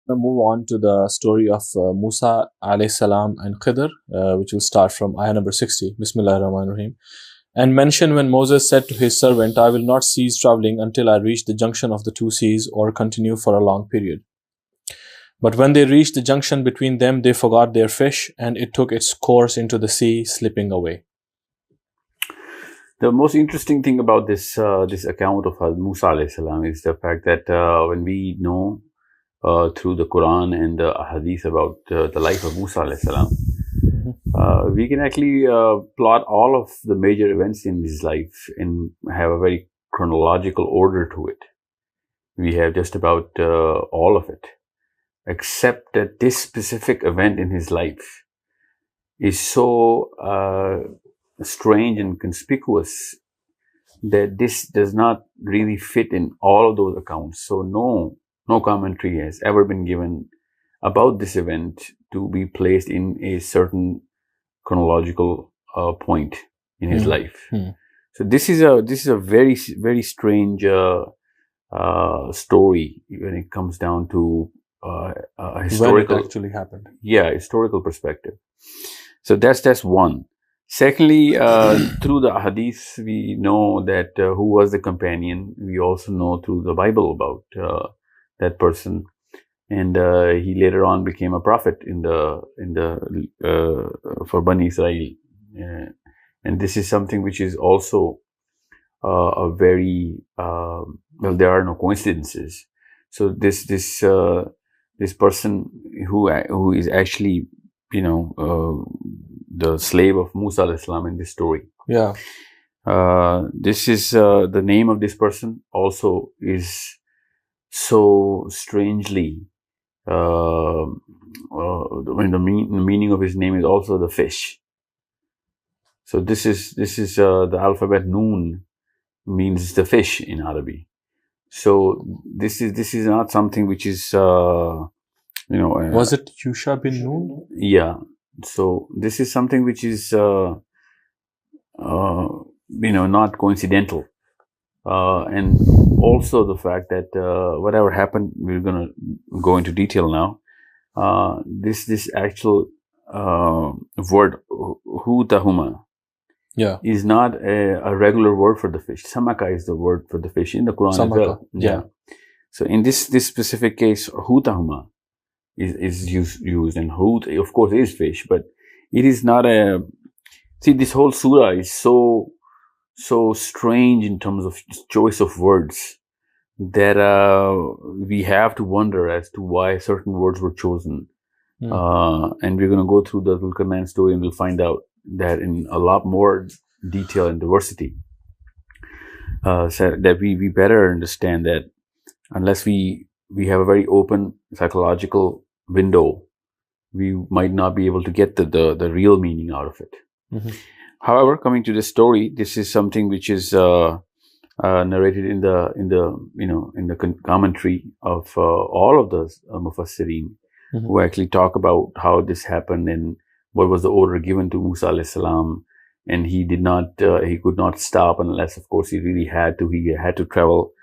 Move on to the story of Musa alayhi salam and Khidr, which will start from ayah number 60. Bismillahir Rahmanir Rahim. And mention when Moses said to his servant, I will not cease traveling until I reach the junction of the two seas or continue for a long period. But when they reached the junction between them, they forgot their fish, and it took its course into the sea, slipping away. The most interesting thing about this account of Musa alayhi salam is the fact that when we know through the Quran and the ahadith about the life of Musa alayhi salam, we can actually plot all of the major events in his life and have a very chronological order to it. We have just about all of it, except that this specific event in his life is so strange and conspicuous that this does not really fit in all of those accounts. So no commentary has ever been given about this event to be placed in a certain chronological point in his life. So this is a very, very strange story when it comes down to historical. When it actually happened. Yeah, historical perspective. So that's one. Secondly, through the hadith, we know that who was the companion. We also know through the Bible about that person, and he later on became a prophet for Bani Israel. And this is something which is also a very well. There are no coincidences. So this person who is actually the slave of Musa alayhi salam in this story. Yeah. This is the name of this person also is so strangely. The meaning of his name is also the fish. So this is the alphabet Noon means the fish in Arabic. So this is not something which is was it Yusha bin Noon? Yeah. So this is something which is not coincidental, and also the fact that whatever happened, we're going to go into detail now. This actual word hutahuma is not a regular word for the fish. Samaka is the word for the fish in the Quran as well. Yeah. So in this specific case, hutahuma is used, and hut, of course, is fish, but it is not a. See, this whole surah is so strange in terms of choice of words that we have to wonder as to why certain words were chosen. And we're going to go through the Dhul-Qarnain story, and we'll find out that in a lot more detail and diversity, so that we better understand that unless we have a very open psychological window, we might not be able to get the real meaning out of it. However, coming to this story, this is something which is narrated in the commentary of all of the Mufassirin, who actually talk about how this happened and what was the order given to Musa alayhi salam. And he could not stop unless, of course, he really had to. He had to travel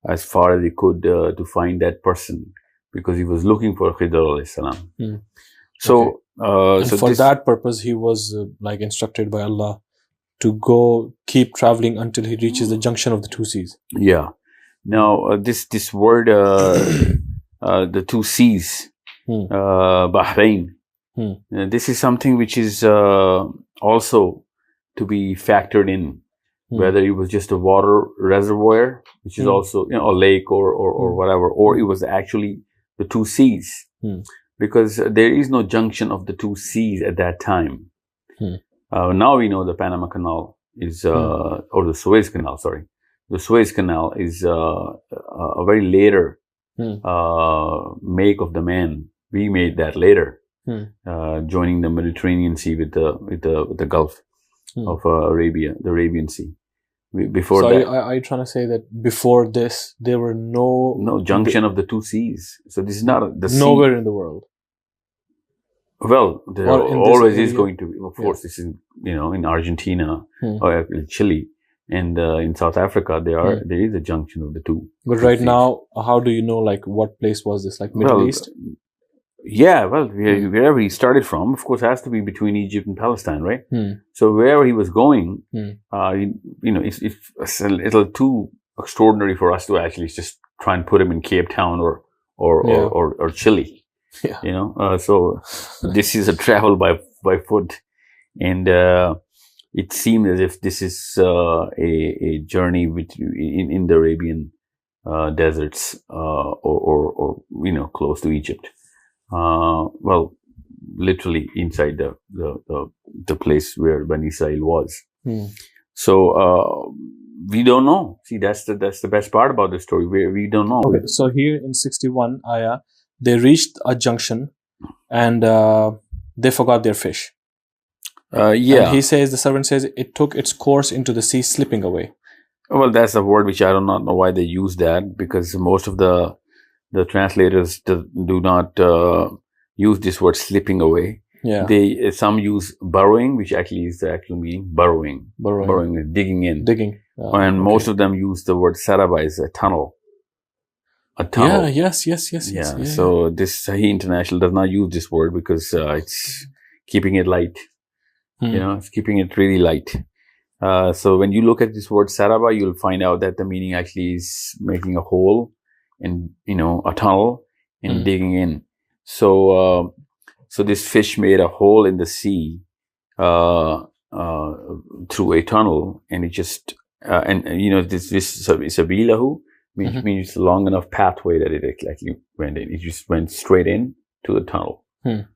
as far as he could to find that person, because he was looking for Khidr alayhi salam. So, for that purpose, he was instructed by Allah to keep traveling until he reaches the junction of the two seas. Yeah. Now, this word, the two seas, Bahrain, this is something which is also to be factored in. Whether it was just a water reservoir, which is also a lake or whatever, or it was actually the two seas, because there is no junction of the two seas at that time. Now we know the Panama Canal is, or the Suez Canal. Sorry, the Suez Canal is a very later make of the man. We made that later, joining the Mediterranean Sea with the Gulf of Arabia, the Arabian Sea. Before so that, are you trying to say that before this there were no junction of the two seas? So this is not the sea. Nowhere in the world. Well, there always is going to be. Of course, this is in Argentina or Chile. And in South Africa, there is a junction of the two. But right now, how do you know, like, what place was this? Like Middle East? Yeah, well, wherever he started from, of course, has to be between Egypt and Palestine, right? So wherever he was going, it's a little too extraordinary for us to actually just try and put him in Cape Town or Chile. Yeah. So this is a travel by foot, and it seemed as if this is a journey in the Arabian deserts or close to Egypt. Well, literally inside the place where Bani Israel was. So we don't know. See, that's the best part about the story. We don't know. Okay, so here in 61 ayah, they reached a junction and they forgot their fish. Yeah. And he says, the servant says, it took its course into the sea, slipping away. Well, that's a word which I do not know why they use that, because most of the translators do not use this word slipping away. Yeah. Some use burrowing, which actually is the actual meaning. Burrowing is digging in. And most of them use the word saraba as a tunnel. A tunnel. Yeah, yes. Yeah. So this Sahih International does not use this word because it's keeping it light. It's keeping it really light. So when you look at this word saraba, you'll find out that the meaning actually is making a hole and, a tunnel and digging in. So this fish made a hole in the sea, through a tunnel, and it just, this sabilahu means long enough pathway that it actually went in. It just went straight in to the tunnel.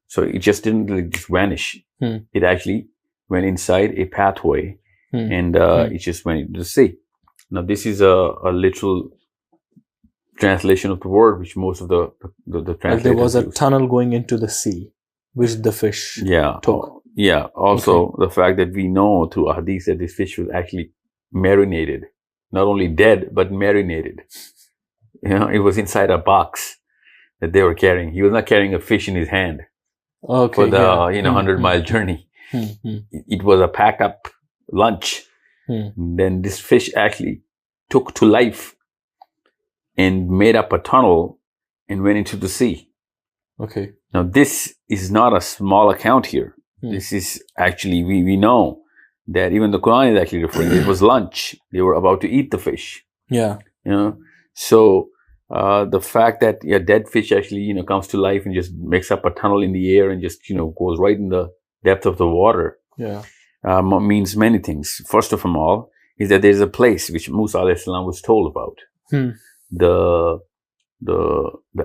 So it just didn't just vanish. It actually went inside a pathway and it just went into the sea. Now this is a literal translation of the word, which most of the translators like there was a use. tunnel going into the sea, which the fish took. Yeah. Also, the fact that we know through ahadith that this fish was actually marinated, not only dead but marinated. It was inside a box that they were carrying. He was not carrying a fish in his hand for the 100-mile journey. It was a packed up lunch. Then this fish actually took to life and made up a tunnel and went into the sea. Okay. Now this is not a small account here. This is actually, we know that even the Quran is actually referring, it was lunch. They were about to eat the fish. Yeah. So the fact that a dead fish actually, comes to life and just makes up a tunnel in the air and just, goes right in the depth of the water. Yeah. Means many things. First of all, is that there's a place which Musa alayhi salam was told about. The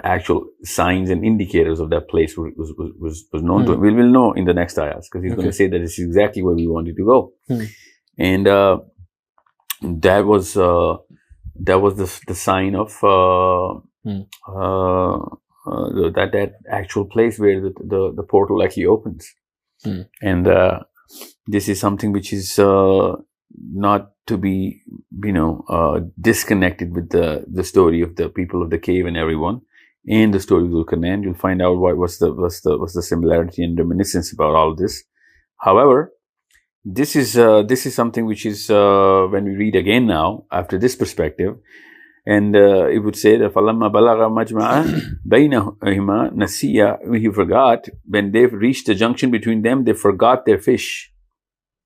actual signs and indicators of that place was known to him. We will know in the next ayahs, because he's going to say that this is exactly where we wanted to go. And that was the sign of that actual place where the portal actually opens. And this is something which is not to be, disconnected with the story of the people of the cave and everyone, and the story of Zulkarnain. You'll find out what's the similarity and reminiscence about all this. However, this is something which is when we read again now after this perspective, and it would say that فَلَمَّا بَلَغَ مَجْمَعَ بَيْنَهُمَا نَسِيَ. He forgot when they reached the junction between them. They forgot their fish.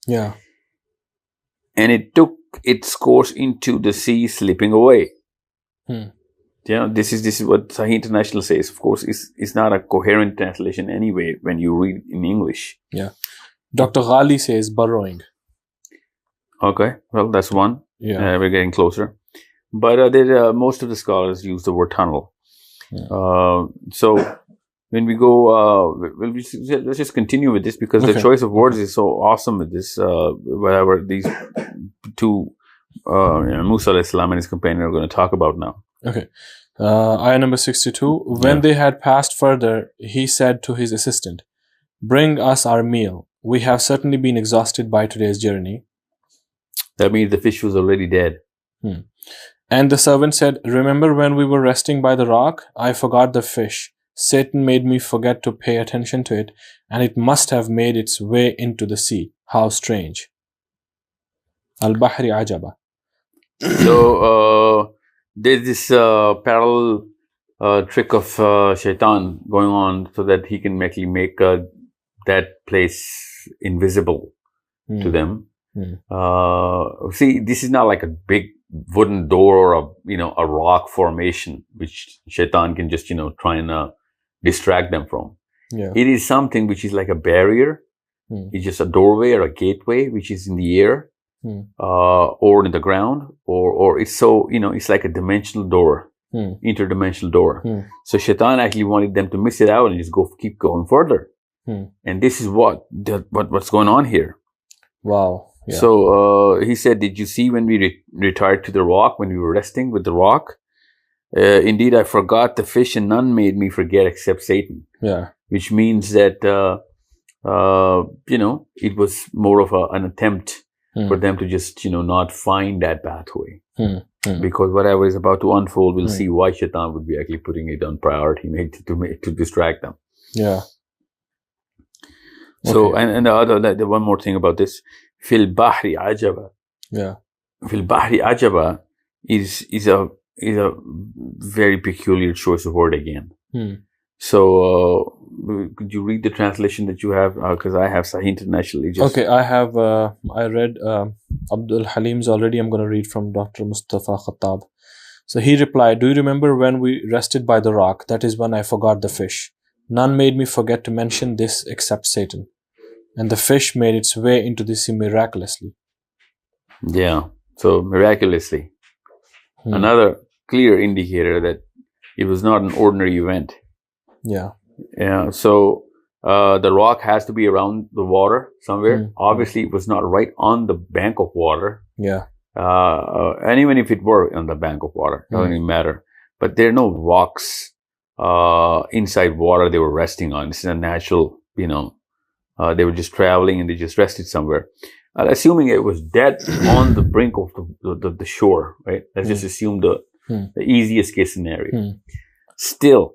Yeah. And it took its course into the sea, slipping away. This is what Sahih International says. Of course, it's not a coherent translation anyway when you read in English. Yeah. Dr. Ghali says burrowing. Okay, well, that's one. Yeah. We're getting closer. But most of the scholars use the word tunnel. Yeah. So when we go, let's just continue with this, because the choice of words is so awesome with this. Whatever these two, Musa alayhi salam and his companion are going to talk about now. Okay. Ayah number 62. When they had passed further, he said to his assistant, "Bring us our meal. We have certainly been exhausted by today's journey." That means the fish was already dead. And the servant said, "Remember when we were resting by the rock? I forgot the fish. Satan made me forget to pay attention to it, and it must have made its way into the sea. How strange." Al-Bahri Ajaba. So there's this parallel trick of shaitan going on so that he can make that place invisible to them. See, this is not like a big wooden door or a rock formation which shaitan can just try and distract them from. It is something which is like a barrier. It's just a doorway or a gateway which is in the air or in the ground, or it's it's like a dimensional door, interdimensional door. So shaitan actually wanted them to miss it out and just keep going further. And this is what's going on here. Wow. Yeah. So he said, did you see when we retired to the rock, when we were resting with the rock? Indeed, I forgot the fish and none made me forget except Satan. Yeah. Which means that, it was more of an attempt for them to just, not find that pathway. Because whatever is about to unfold, we'll see why shaitan would be actually putting it on priority to distract them. Yeah. So, and the one more thing about this, fil bahri ajaba. Yeah. Fil bahri ajaba is a very peculiar choice of word again. So, could you read the translation that you have? Because I have Sahih International. Okay, I have, I read Abdul Halim's already. I'm going to read from Dr. Mustafa Khattab. So he replied, do you remember when we rested by the rock? That is when I forgot the fish. None made me forget to mention this except Satan. And the fish made its way into the sea miraculously. Yeah, so miraculously. Another clear indicator that it was not an ordinary event. Yeah. Yeah. So the rock has to be around the water somewhere. Obviously, it was not right on the bank of water. Yeah. And even if it were on the bank of water, it doesn't even matter. But there are no rocks inside water they were resting on. This is a natural, they were just traveling and they just rested somewhere. Assuming it was dead on the brink of the shore, right? Let's just assume the easiest case scenario. Still,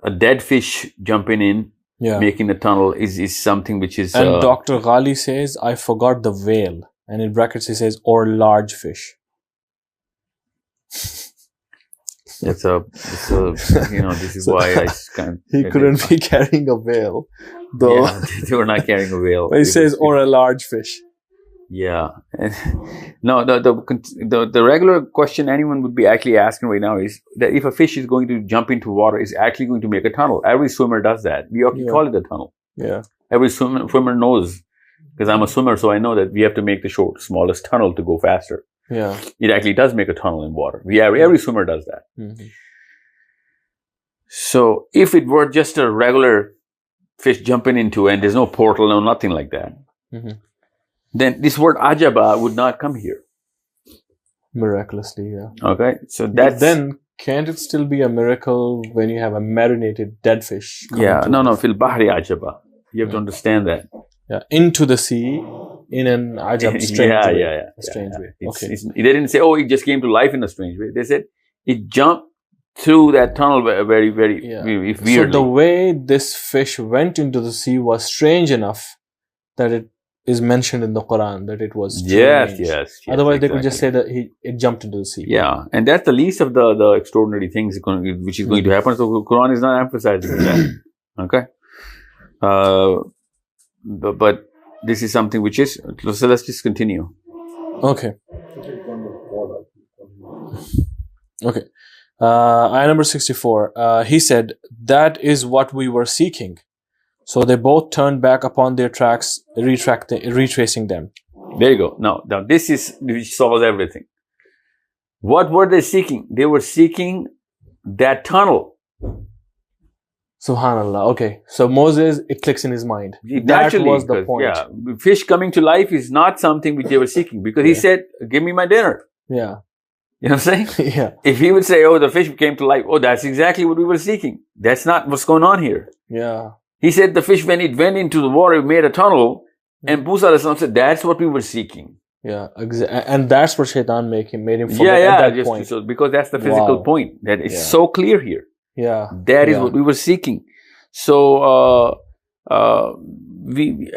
a dead fish jumping in, making a tunnel is something which is... And Dr. Ghali says, I forgot the whale. And in brackets he says, or large fish. This is why I can't... He couldn't be carrying a whale. Though. Yeah, they were not carrying a whale. But he says, or a large fish. Yeah. No, the regular question anyone would be actually asking right now is that if a fish is going to jump into water, is actually going to make a tunnel. Every swimmer does that. We actually call it a tunnel. Yeah. Every swimmer knows, because I'm a swimmer, so I know that we have to make the smallest tunnel to go faster. Yeah. It actually does make a tunnel in water. Every swimmer does that. So if it were just a regular fish jumping into and there's no portal, no nothing like that, then this word ajaba would not come here. Miraculously, yeah. Okay, so that's... But then, can't it still be a miracle when you have a marinated dead fish? Yeah, no, fil bahri ajaba. You have to understand that. Yeah, into the sea in an ajab strange way. Strange way. Okay. They didn't say, it just came to life in a strange way. They said it jumped through that tunnel very, very weirdly. So the way this fish went into the sea was strange enough that it is mentioned in the Quran that it was strange. Yes. Otherwise, they could just say that it jumped into the sea. Yeah, and that's the least of the extraordinary things which is going to happen. So the Quran is not emphasizing that. Okay. But this is something which is... So let's just continue. Okay. Okay. Ayah number 64. He said, that is what we were seeking. So they both turned back upon their tracks, retracing them. There you go. Now this solves everything. What were they seeking? They were seeking that tunnel. Subhanallah. Okay. So Moses, it clicks in his mind. Naturally, that was the point. Yeah. Fish coming to life is not something which they were seeking, because he said, give me my dinner. Yeah. You know what I'm saying? Yeah. If he would say, the fish came to life, that's exactly what we were seeking. That's not what's going on here. Yeah. He said the fish, when it went into the water, it made a tunnel. And Musa said, that's what we were seeking. Yeah. And that's what Shaitan made him forget at that point. So, because that's the physical point. That is so clear here. Yeah. That is what we were seeking. So, we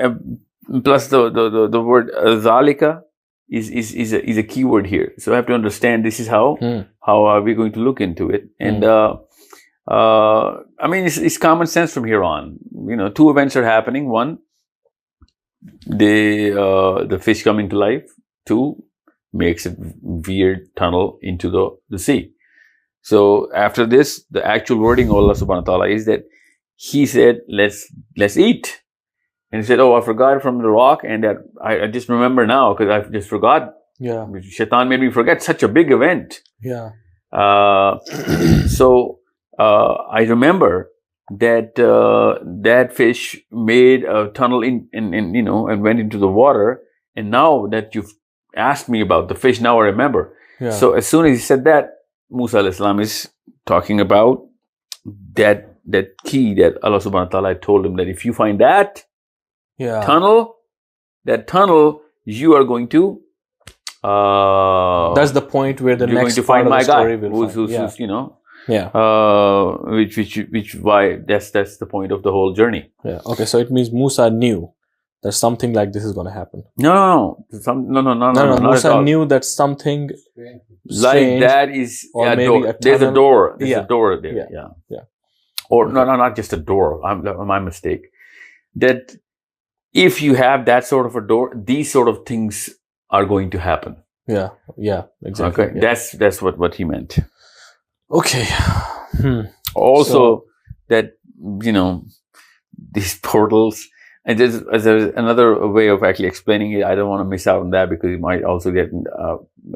plus the word zalika is a keyword here. So I have to understand this is how are we going to look into it. And I mean, it's common sense from here on. You know, two events are happening. One, the fish coming to life. Two, makes a weird tunnel into the sea. So after this, the actual wording of Allah subhanahu wa ta'ala is that he said, let's eat. And he said, oh, I forgot from the rock, and that I just remember now because I just forgot. Yeah. Shaitan made me forget such a big event. Yeah. So I remember that that fish made a tunnel in you know, and went into the water. And now that you've asked me about the fish, now I remember. Yeah. So as soon as he said that, Musa alayhi salam is talking about that key that Allah subhanahu wa ta'ala told him that if you find that tunnel, you are going to that's the point where the next going to part find of my the story guy will who's you know, yeah. which why that's the point of the whole journey. Yeah. Okay. So it means Musa knew that something like this is going to happen. No. Musa knew that something like that is or maybe door. There's a door. There's a door there. Yeah. Or no, not just a door. My mistake. That if you have that sort of a door, these sort of things are going to happen. Yeah. Exactly. Okay. Yeah. That's what he meant. Okay. Also, that, you know, these portals, and there's another way of actually explaining it. I don't want to miss out on that because it might also get,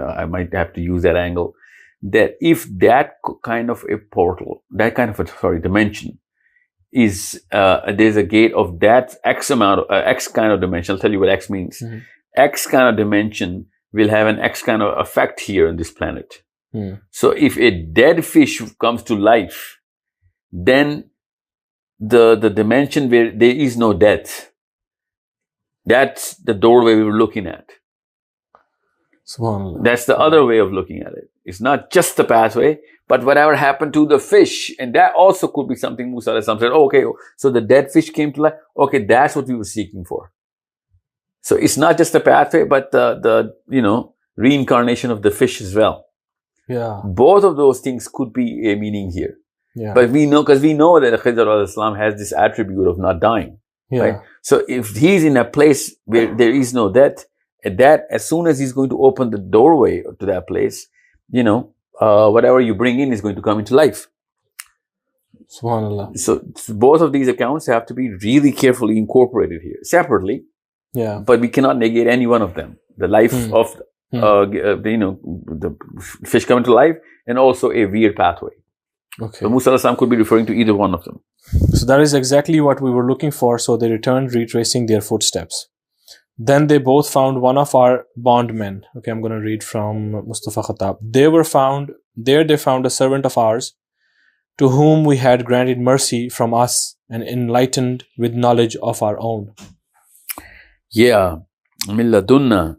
I might have to use that angle. That if that kind of a portal, that kind of a, dimension is, there's a gate of that X amount of, X kind of dimension. I'll tell you what X means. Mm-hmm. X kind of dimension will have an X kind of effect here on this planet. So if a dead fish comes to life, then the dimension where there is no death, that's the doorway we were looking at. That's the other way of looking at it. It's not just the pathway, but whatever happened to the fish. And that also could be something Musa alayhi salam said, oh, okay, so the dead fish came to life. Okay, that's what we were seeking for. So it's not just the pathway, but the you know, reincarnation of the fish as well. Yeah. Both of those things could be a meaning here. Yeah. But we know that Khidr alayhi salam has this attribute of not dying. Yeah. Right? So if he's in a place where there is no death, as soon as he's going to open the doorway to that place, you know, whatever you bring in is going to come into life. Subhanallah. So both of these accounts have to be really carefully incorporated here separately. Yeah. But we cannot negate any one of them. The life of you know, the fish coming to life, and also a weird pathway. Okay. So Musa alayhi salam could be referring to either one of them. So that is exactly what we were looking for. So they returned, retracing their footsteps. Then they both found one of our bondmen. Okay, I'm going to read from Mustafa Khattab. They found a servant of ours, to whom we had granted mercy from us and enlightened with knowledge of our own. Yeah. Milladunna.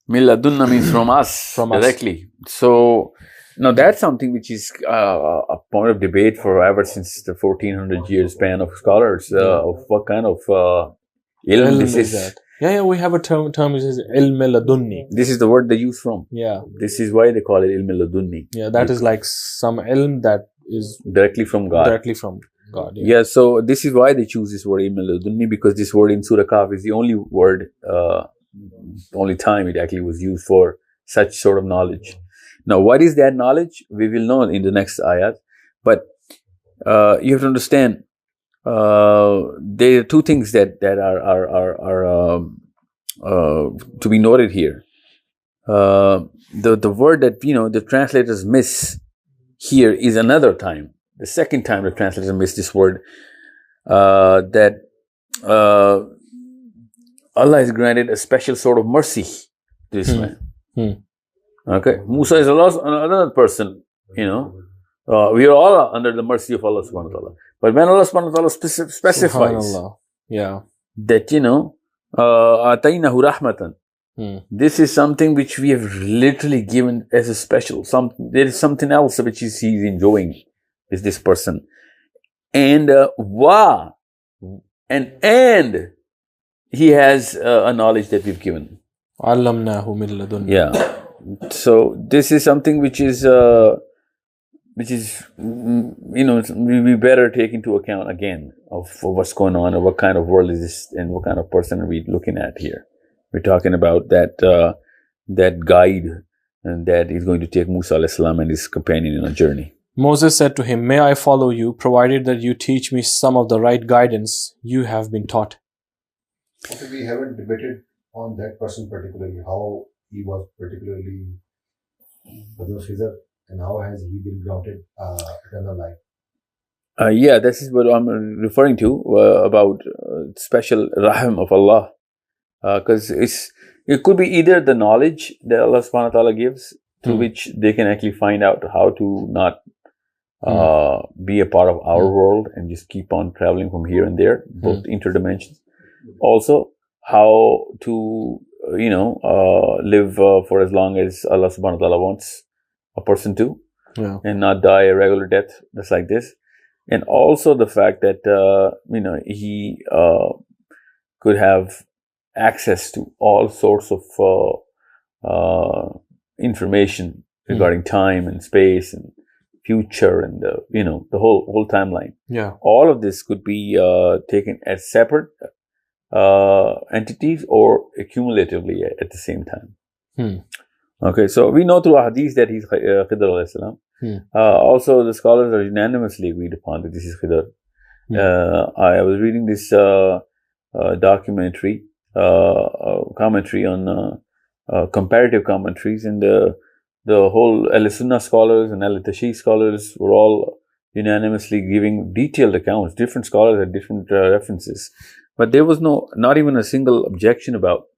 Milladunna means from us, directly. So, now that's something which is a point of debate for ever since the 1400 year span of scholars of what kind of ilm this is. That. Yeah, we have a term which is ilm ladunni. This is the word they use from. Yeah. This is why they call it ilm ladunni. Yeah, that is like some ilm that is directly from God. Directly from God. Yeah, so this is why they choose this word ilm ladunni, because this word in Surah Kahf is the only word, only time it actually was used for such sort of knowledge. Now, what is that knowledge? We will know in the next ayat. But you have to understand, there are two things that are to be noted here. The word that, you know, the translators miss here is another time. The second time the translators miss this word, that Allah has granted a special sort of mercy to this man. Okay, Musa is another person, you know. We are all under the mercy of Allah subhanahu wa ta'ala. But when Allah subhanahu wa ta'ala specifies that, you know, ataynahu rahmatan, this is something which we have literally given as a special. There is something else which he's enjoying, is this person. And and he has a knowledge that we've given. علمناه من لدنا. Yeah. So this is something which is we better take into account again of what's going on and what kind of world is this and what kind of person are we looking at here. We're talking about that guide and that is going to take Musa alayhi salam and his companion on a journey. Moses said to him, "May I follow you, provided that you teach me some of the right guidance you have been taught." Okay, we haven't debated on that person particularly, how he was particularly Khidr, and how has he been granted eternal life. Yeah, this is what I'm referring to about special rahim of Allah, because it could be either the knowledge that Allah subhanahu wa ta'ala gives, through which they can actually find out how to not be a part of our world and just keep on traveling from here and there, both interdimensions. Also, how to live for as long as Allah subhanahu wa ta'ala wants a person to, and not die a regular death, just like this. And also the fact that he could have access to all sorts of information regarding time and space and future and the whole timeline. Yeah, all of this could be taken as separate entities or accumulatively at the same time. Okay, so we know through ahadith that he's Khidr alayhi salam. Also, the scholars are unanimously agreed upon that this is Khidr. I was reading this documentary, commentary on comparative commentaries, and the whole Al-Sunnah scholars and Al-Tashi scholars were all unanimously giving detailed accounts. Different scholars had different references, but there was not even a single objection about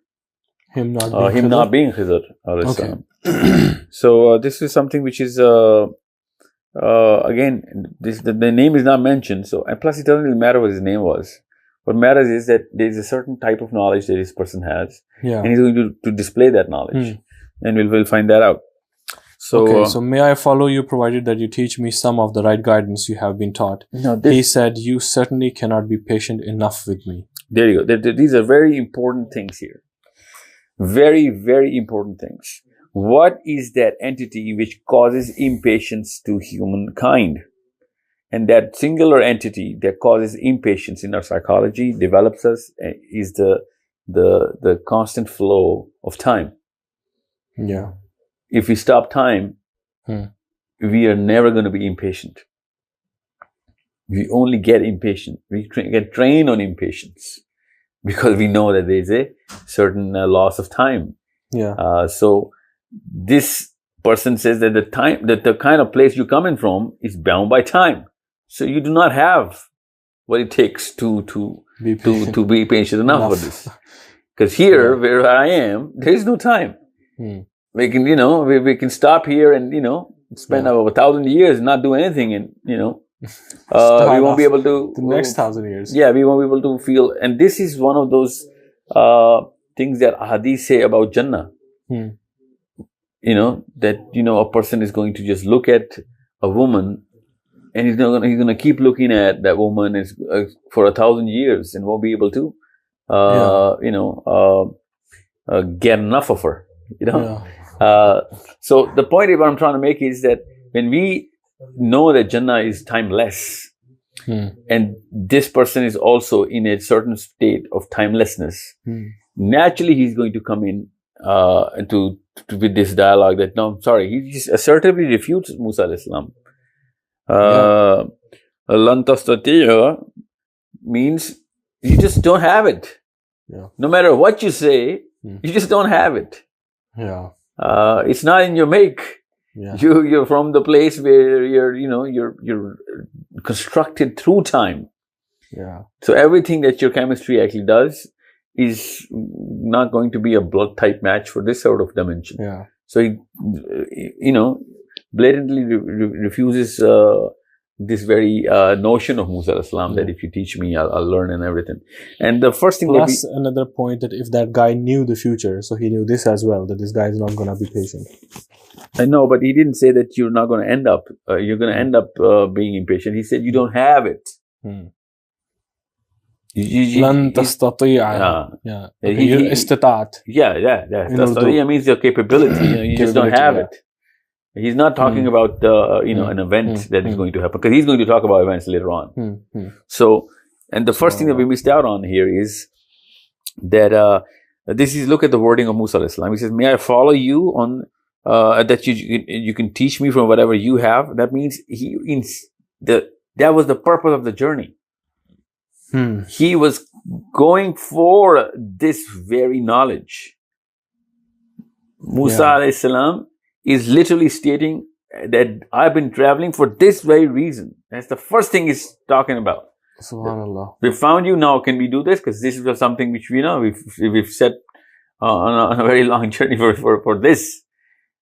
him not being Khidr. Okay. So this is something which is again, the name is not mentioned. So, and plus it doesn't really matter what his name was. What matters is that there is a certain type of knowledge that this person has, and he's going to display that knowledge, and we'll find that out. So, okay, so may I follow you, provided that you teach me some of the right guidance you have been taught. He said, "You certainly cannot be patient enough with me." There you go. These are very important things here. Very, very important things. What is that entity which causes impatience to humankind? And that singular entity that causes impatience in our psychology, develops us, is the constant flow of time. Yeah. If we stop time, we are never going to be impatient. We only get impatient. We get trained on impatience because we know that there is a certain loss of time. Yeah. So this person says that the kind of place you're coming from is bound by time. So you do not have what it takes to be patient enough for this. Because here, where I am, there is no time. We can, we can stop here and, spend over 1,000 years and not do anything, and, we won't be able to. The next 1,000 years. Yeah, we won't be able to feel. And this is one of those things that ahadith say about Jannah. That, a person is going to just look at a woman, and he's going to keep looking at that woman for 1,000 years and won't be able to, get enough of her. So the point what I'm trying to make is that when we know that Jannah is timeless, and this person is also in a certain state of timelessness, naturally he's going to come in with this dialogue that, no, I'm sorry, he just assertively refutes Musa alayhi salam. Lan tastati'a means you just don't have it. No matter what you say, you just don't have it. It's not in your make. You're from the place where you're constructed through time. So everything that your chemistry actually does is not going to be a blood type match for this sort of dimension. So he, blatantly refuses this very notion of Musa alayhi salam that if you teach me, I'll learn and everything. And the first thing plus another point, that if that guy knew the future, so he knew this as well, that this guy is not going to be patient. I know, but he didn't say that you're not going to end up, you're going to end up being impatient. He said you don't have it. لن تستطيع. استطعت. Tastati'a means your capability. You just don't have it. He's not talking about an event that is going to happen, because he's going to talk about events later on. So, and the first thing that we missed out on here is that this is, look at the wording of Musa alayhi salam. He says, "May I follow you on that you can teach me from whatever you have." That means that was the purpose of the journey. He was going for this very knowledge. Musa alayhi salam is literally stating that I've been traveling for this very reason. That's the first thing he's talking about. Subhanallah. We found you, now can we do this? Because this is something which we know we've set on a very long journey for this.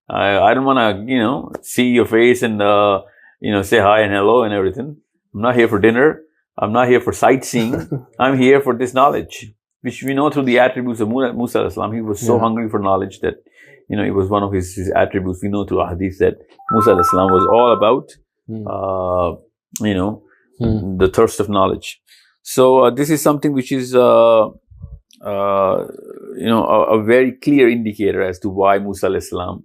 I don't want to see your face and say hi and hello and everything. I'm not here for dinner. I'm not here for sightseeing. I'm here for this knowledge, which we know through the attributes of Musa alayhi salam. He was so hungry for knowledge that it was one of his attributes. We know through ahadith that Musa alayhi salam was all about the thirst of knowledge. So this is something which is a very clear indicator as to why Musa alayhi salam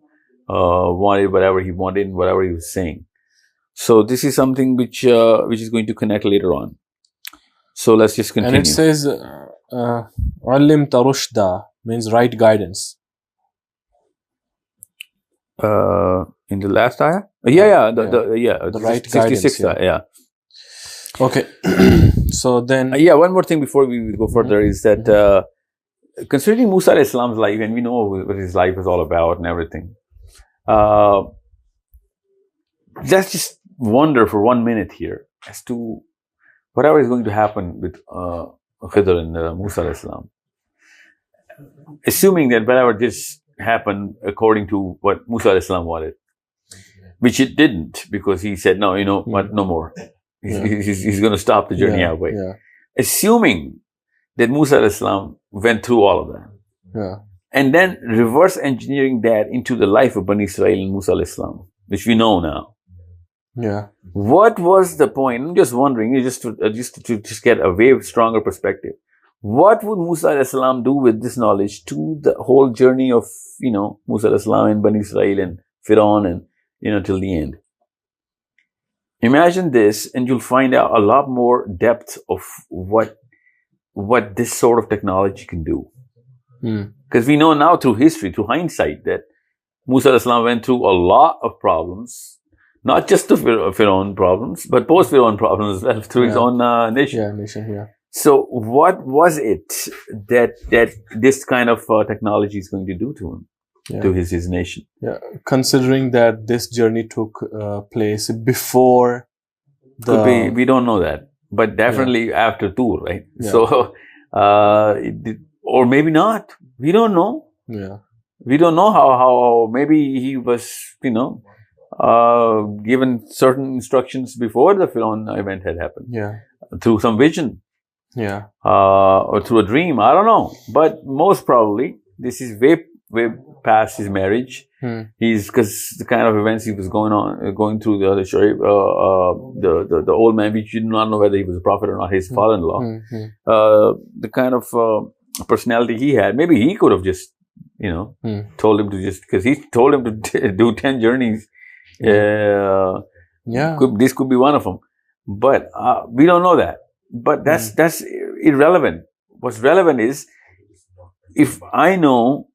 wanted whatever he wanted and whatever he was saying. So this is something which is going to connect later on. So let's just continue. And it says, "Allim tarushda" means right guidance. In the last ayah? The right 66th guidance. ayah. Okay. So then... one more thing before we go further is that considering Musa alayhi salam's life, and we know what his life is all about and everything, let's just wonder for 1 minute here as to whatever is going to happen with Khidr and Musa alayhi salam. Assuming that whatever just happened according to what Musa alayhi salam wanted, which it didn't, because he said, no, what, no more. He's going to stop the journey halfway. Assuming that Musa alayhi salam went through all of that. And then reverse engineering that into the life of Bani Israel and Musa alayhi salam, which we know now. What was the point? I'm just wondering, just to get a way stronger perspective. What would Musa alayhi salam do with this knowledge to the whole journey of, Musa alayhi salam and Bani Israel and Fir'aun and, till the end? Imagine this, and you'll find out a lot more depth of what this sort of technology can do. Because we know now through history, through hindsight, that Musa alayhi salam went through a lot of problems. Not just the Fir'aun problems, but post-Fir'aun problems as well through his own nation. So what was it that this kind of technology is going to do to him, to his nation? Considering that this journey took place before we don't know that, but definitely after Tur, right? So, or maybe not. We don't know. We don't know how maybe he was, given certain instructions before the Fir'aun event had happened. Through some vision. Or through a dream. I don't know. But most probably, this is way past his marriage. Because the kind of events he was going through the other Sharif, the old man, which you do not know whether he was a prophet or not, his father-in-law, the kind of personality he had, maybe he could have just, told him to because he told him to do 10 journeys. This could be one of them, but we don't know that. But that's irrelevant. What's relevant is if I know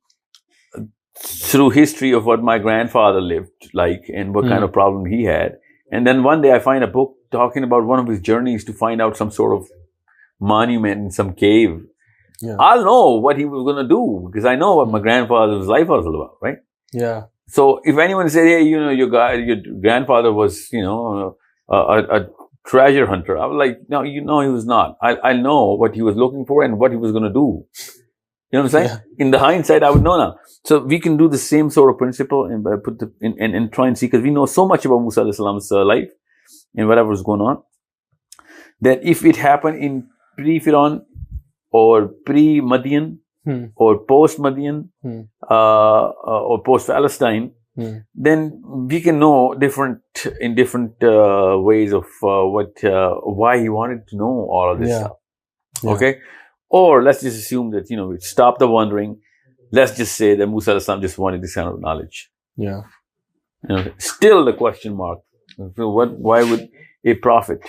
through history of what my grandfather lived like and what kind of problem he had, and then one day I find a book talking about one of his journeys to find out some sort of monument in some cave. I'll know what he was going to do because I know what my grandfather's life was all about, right? So if anyone said, hey, your grandfather was, a treasure hunter, I was like, no, he was not. I know what he was looking for and what he was going to do. You know what I'm saying? In the hindsight, I would know now. So we can do the same sort of principle and and try and see, because we know so much about Musa alayhi salam's life and whatever was going on, that if it happened in pre-Fir'aun or pre-Madian, or post-Madian, or post-Palestine, then we can know different ways of why he wanted to know all of this stuff. Yeah. Okay? Or let's just assume that, we stop the wondering. Let's just say that Musa al-Islam just wanted this kind of knowledge. Yeah. Still the question mark. Why would a prophet,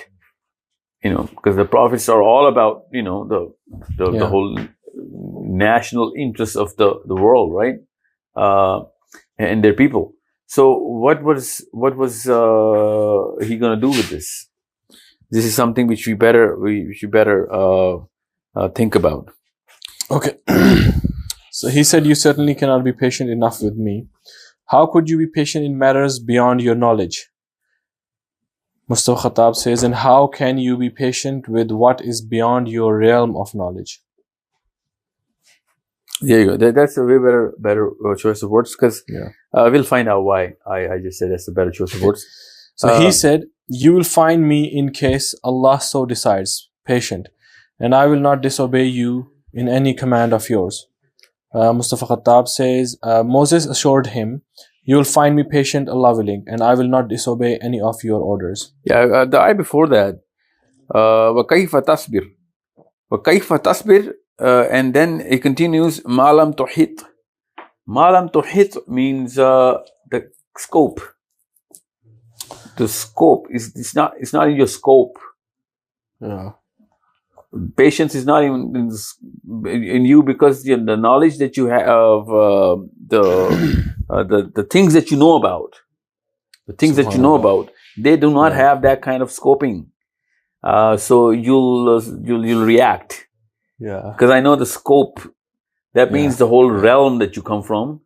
because the prophets are all about, the whole national interest of the world, right? And their people. So what was he going to do with this? This is something which we should better think about. Okay. So he said, you certainly cannot be patient enough with me. How could you be patient in matters beyond your knowledge? Mustafa Khattab says, and how can you be patient with what is beyond your realm of knowledge? There you go. That's a way better choice of words, because we'll find out why I just said that's a better choice of words. So he said, you will find me in case Allah so decides, patient, and I will not disobey you in any command of yours. Mustafa Khattab says, Moses assured him, you will find me patient, Allah willing, and I will not disobey any of your orders. Yeah, the ayah before that, وَكَيْفَ تَصْبِرْ وَكَيْفَ تَصْبِرْ, and then it continues, مَا لَمْ تُحِطْ. مَا لَمْ تُحِطْ means the scope. The scope it's not in your scope. Yeah. Patience is not even in you, because the knowledge that you have of the things that you know about, they do not have that kind of scoping. So you'll react. Yeah. Because I know the scope. That means the whole realm that you come from.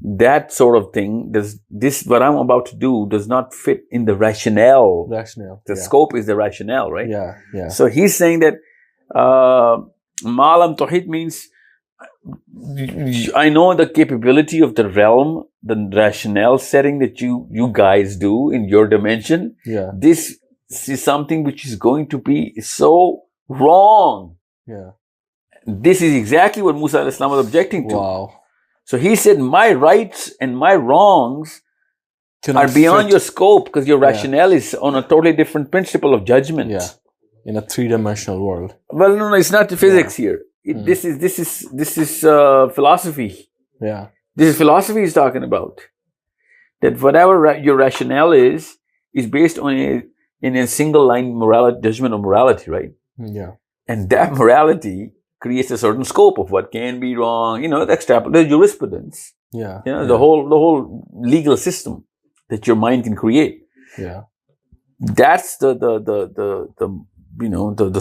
That sort of thing. This what I'm about to do does not fit in the rationale. The scope is the rationale, right? Yeah. Yeah. So he's saying that Malam Tawhid means I know the capability of the realm, the rationale setting that you guys do in your dimension. Yeah. This is something which is going to be so wrong. Yeah. This is exactly what Musa al-Islam was objecting to. Wow. So he said, my rights and my wrongs are beyond your scope, because your rationale is on a totally different principle of judgment. Yeah. In a three-dimensional world. Well, no, it's not the physics here. This is philosophy. Yeah. This is philosophy he's talking about. That whatever your rationale is based on a single line judgment of morality, right? Yeah. And that morality creates a certain scope of what can be wrong. The jurisprudence. Yeah. The whole legal system that your mind can create. Yeah. That's the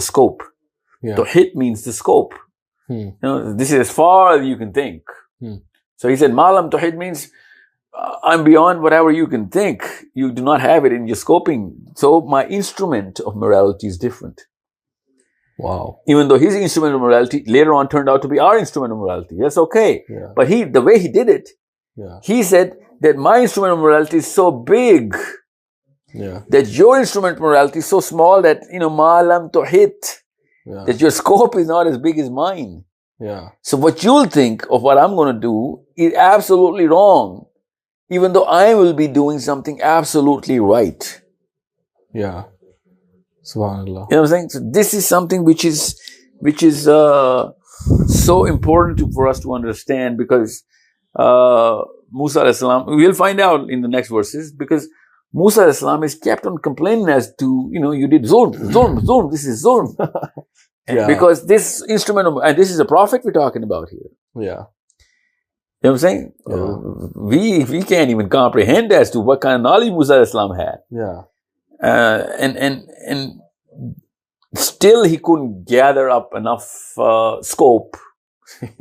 scope. Yeah. The hit means the scope. This is as far as you can think. So he said, Malam Tawhid means I'm beyond whatever you can think. You do not have it in your scoping. So my instrument of morality is different. Wow. Even though his instrument of morality later on turned out to be our instrument of morality. That's okay. Yeah. But the way he did it, he said that my instrument of morality is so big. Yeah. That your instrument of morality is so small that, Malam Tawhid. Yeah. That your scope is not as big as mine. Yeah. So what you'll think of what I'm going to do is absolutely wrong, even though I will be doing something absolutely right. Yeah. Subhanallah. You know what I'm saying? So this is something which is so important for us to understand, because Musa alayhi salam, we'll find out in the next verses, because Musa alayhi salam is kept on complaining as to, you did zulm, this is zulm. Because this instrument and this is a prophet we're talking about here. Yeah. You know what I'm saying? Yeah. We can't even comprehend as to what kind of knowledge Musa alayhi salam had. Yeah. And still he couldn't gather up enough scope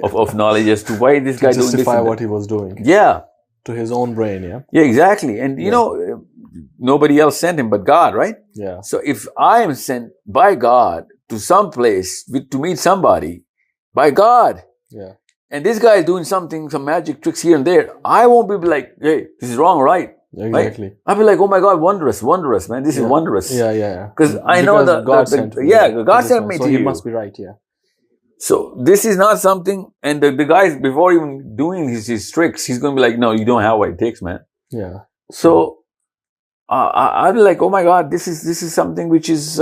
of knowledge as to why this guy doing this. Justify what he was doing. Yeah. To his own brain, Yeah, exactly. And nobody else sent him but God, right? Yeah. So if I am sent by God to some place to meet somebody, by God, and this guy is doing some magic tricks here and there, I won't be like, hey, this is wrong, right? Exactly. Right? I'll be like, oh my God, wondrous, man. This is wondrous. Yeah. Because I know God sent me. God sent me to you. So he must be right, So this is not something, and the guys, before even doing his tricks, he's going to be like, no, you don't have what it takes, man. Yeah. So I'll be like, oh my God, this is something which is,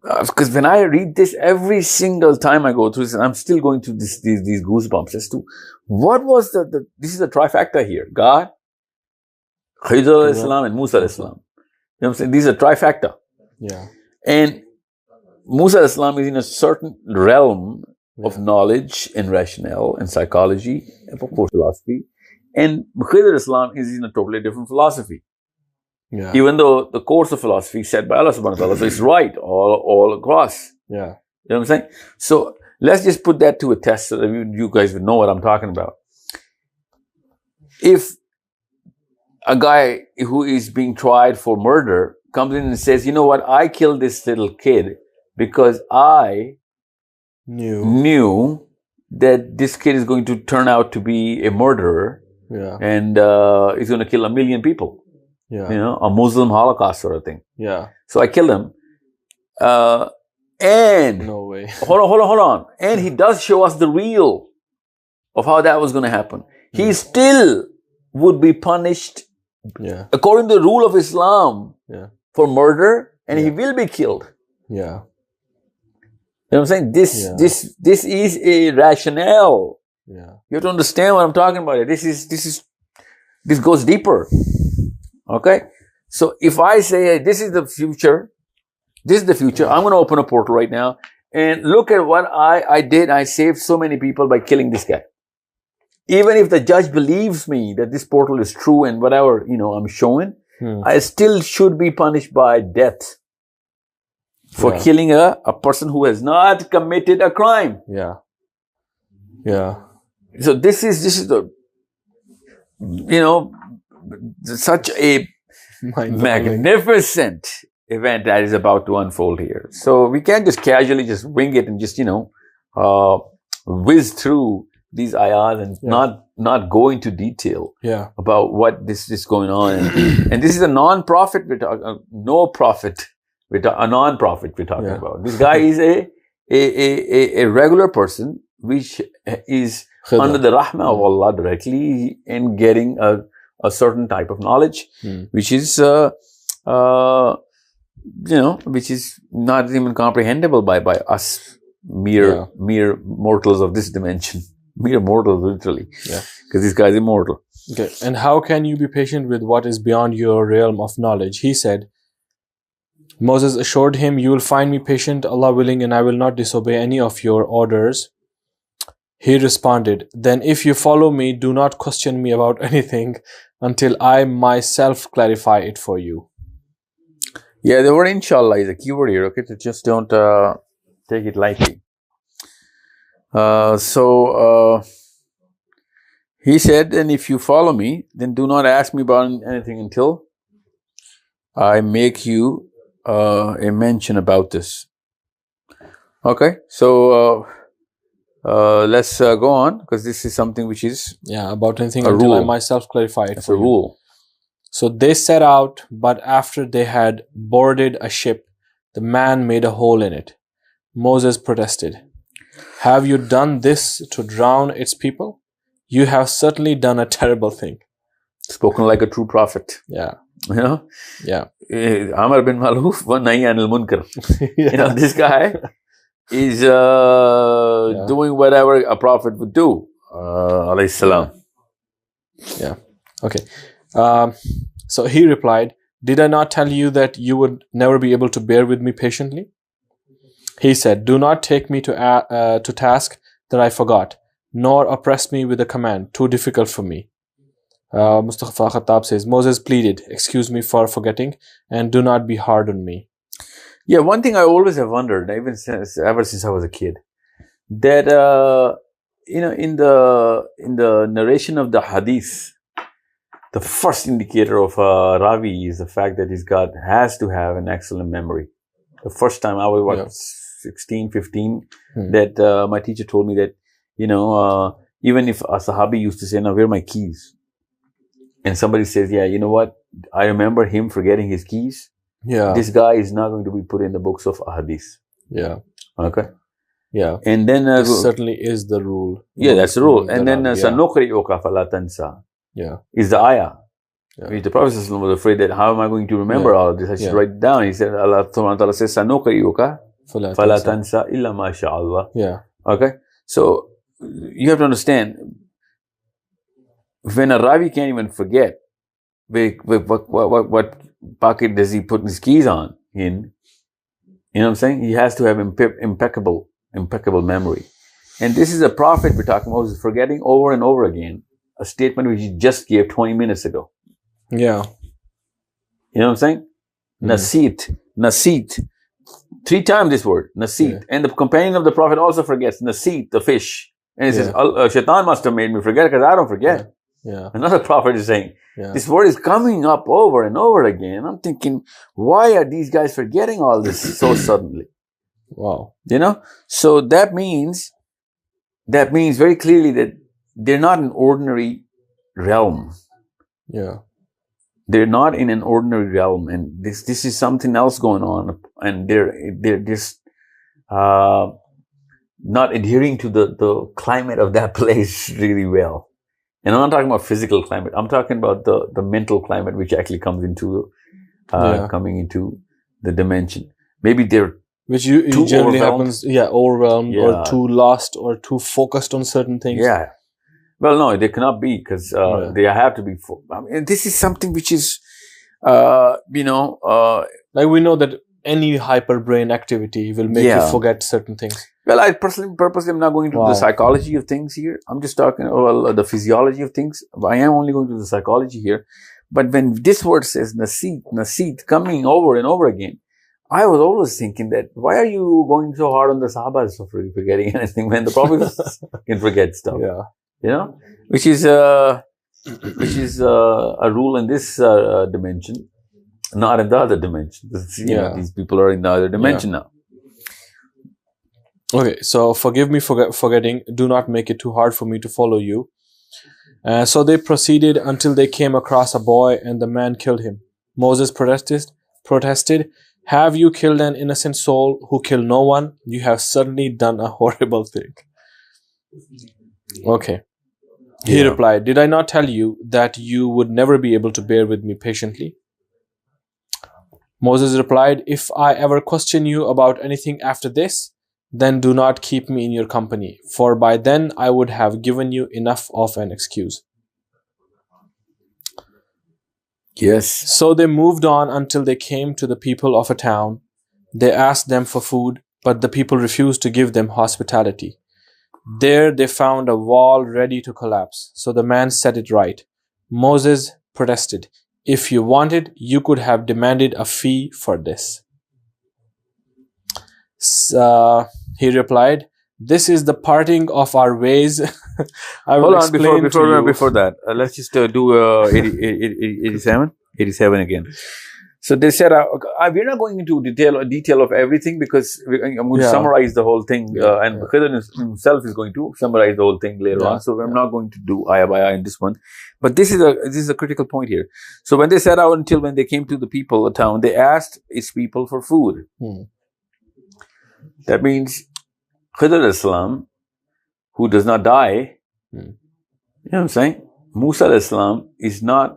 Because when I read this, every single time I go through this, I'm still going through these goosebumps as to what was this is a trifecta here. God, Khidr al-Islam and Musa al-Islam. You know what I'm saying? These are trifecta. Yeah. And Musa al-Islam is in a certain realm of knowledge and rationale and psychology and of course philosophy. And Khidr al-Islam is in a totally different philosophy. Yeah. Even though the course of philosophy set by Allah subhanahu wa ta'ala, so it's right all across. Yeah. You know what I'm saying? So let's just put that to a test so that you guys would know what I'm talking about. If a guy who is being tried for murder comes in and says, you know what, I killed this little kid because I knew that this kid is going to turn out to be a murderer and he's going to kill 1 million people. Yeah. You know, a Muslim Holocaust sort of thing. Yeah. So I killed him. And no way. hold on. And he does show us the real of how that was going to happen. He still would be punished according to the rule of Islam for murder, and he will be killed. Yeah. You know what I'm saying? This is a rationale. Yeah. You have to understand what I'm talking about. This goes deeper. Okay? So if I say this is the future, I'm going to open a portal right now and look at what I did. I saved so many people by killing this guy. Even if the judge believes me that this portal is true and whatever, you know, I'm showing, I still should be punished by death for killing a person who has not committed a crime. Yeah. Yeah. So this is the, you know, such a magnificent event that is about to unfold here. So we can't just casually just wing it and just, you know, whiz through these ayahs and not go into detail about what this is going on. And this is a non-profit, no profit, a non-profit we're talking about. This guy is a regular person which is under the rahmah of Allah directly and getting a certain type of knowledge, which is, you know, which is not even comprehensible by us mere mortals of this dimension. Mere mortals, literally. Yeah. Because this guy is immortal. Okay. And how can you be patient with what is beyond your realm of knowledge? He said, Moses assured him, you will find me patient, Allah willing, and I will not disobey any of your orders. He responded, then if you follow me, do not question me about anything until I myself clarify it for you. Yeah, the word inshallah is a keyword here, okay? So just don't take it lightly. He said, and if you follow me, then do not ask me about anything until I make you a mention about this. Okay, so let's go on, because this is something which is about anything until rule. I myself clarify it. It's a rule. So they set out, but after they had boarded a ship, the man made a hole in it. Moses protested, have you done this to drown its people? You have certainly done a terrible thing. Spoken like a true prophet. Yeah. You know? Yeah. Amar bin Maluf wa nahi anil munkar. You know, this guy is doing whatever a prophet would do. Alayhi salam. Yeah. Okay. So he replied, did I not tell you that you would never be able to bear with me patiently? He said, do not take me to task that I forgot, nor oppress me with a command too difficult for me. Mustafa Khattab says, Moses pleaded, excuse me for forgetting, and do not be hard on me. Yeah, one thing I always have wondered, ever since I was a kid, that you know, in the narration of the hadith, the first indicator of a Ravi is the fact that has to have an excellent memory. The first time I was 16, 15, that my teacher told me that, you know, even if a Sahabi used to say, now where are my keys? And somebody says, yeah, you know what? I remember him forgetting his keys. Yeah. This guy is not going to be put in the books of ahadith. Yeah. Okay. Yeah. And then this certainly is the rule. Yeah, that's the rule. And then sanukri'uka fala tansa. Yeah. Is the ayah. Yeah. The Prophet was afraid that how am I going to remember all of this? I should write it down. He said, Allah subhanahu wa ta'ala says, sanukri'uka فَلَا فَلَا تَنْسَ. تَنْسَ إِلَّا مَا شَاءَ اللَّهُ. Yeah. Okay? So, you have to understand, when a Ravi can't even forget, what pocket does he put his keys on in? You know what I'm saying? He has to have impeccable memory. And this is a prophet we're talking about who's forgetting over and over again a statement which he just gave 20 minutes ago. Yeah. You know what I'm saying? Naseet. 3 times this word, naseet. Yeah. And the companion of the prophet also forgets naseet, the fish. And he Yeah. says, Shaitan must have made me forget because I don't forget. Yeah. Another prophet is saying, Yeah. this word is coming up over and over again. I'm thinking, why are these guys forgetting all this so suddenly? Wow. You know? So that means very clearly that they're not an ordinary realm. Yeah. They're not in an ordinary realm, and this is something else going on, and they're just not adhering to the climate of that place really well. And I'm not talking about physical climate. I'm talking about the mental climate, which actually comes into coming into the dimension. Maybe they're which generally happens, overwhelmed, Yeah. or too lost, or too focused on certain things. Yeah. Well, no, they cannot be, because they have to be. I mean, this is something which is, like we know that any hyper brain activity will make you forget certain things. Well, I purposely am not going into the psychology of things here. I'm just talking the physiology of things. I am only going to the psychology here. But when this word says naseet, coming over and over again, I was always thinking that, why are you going so hard on the Sahabas for forgetting anything when the Prophet can forget stuff? Yeah. You know, which is a rule in this dimension, not in the other dimension. You know, these people are in the other dimension now. Okay, so forgive me for forgetting. Do not make it too hard for me to follow you. So they proceeded until they came across a boy, and the man killed him. Moses protested, "Have you killed an innocent soul who killed no one? You have certainly done a horrible thing." Okay. He replied, "Did I not tell you that you would never be able to bear with me patiently?" Moses replied, "If I ever question you about anything after this, then do not keep me in your company, for by then I would have given you enough of an excuse." Yes. So they moved on until they came to the people of a town. They asked them for food, but the people refused to give them hospitality. There they found a wall ready to collapse, so the man set it right. Moses protested, "If you wanted, you could have demanded a fee for this." He replied, "This is the parting of our ways." I will explain before that, let's just do 87 again. So they said, we're not going into detail of everything, because I'm going to summarize the whole thing, and Khidr himself is going to summarize the whole thing later on. So I'm not going to do ayah by ayah in this one. But this is a critical point here. So when they set out until when they came to the people of the town, they asked its people for food. That means Khidr Islam, who does not die, you know what I'm saying? Musa Islam is not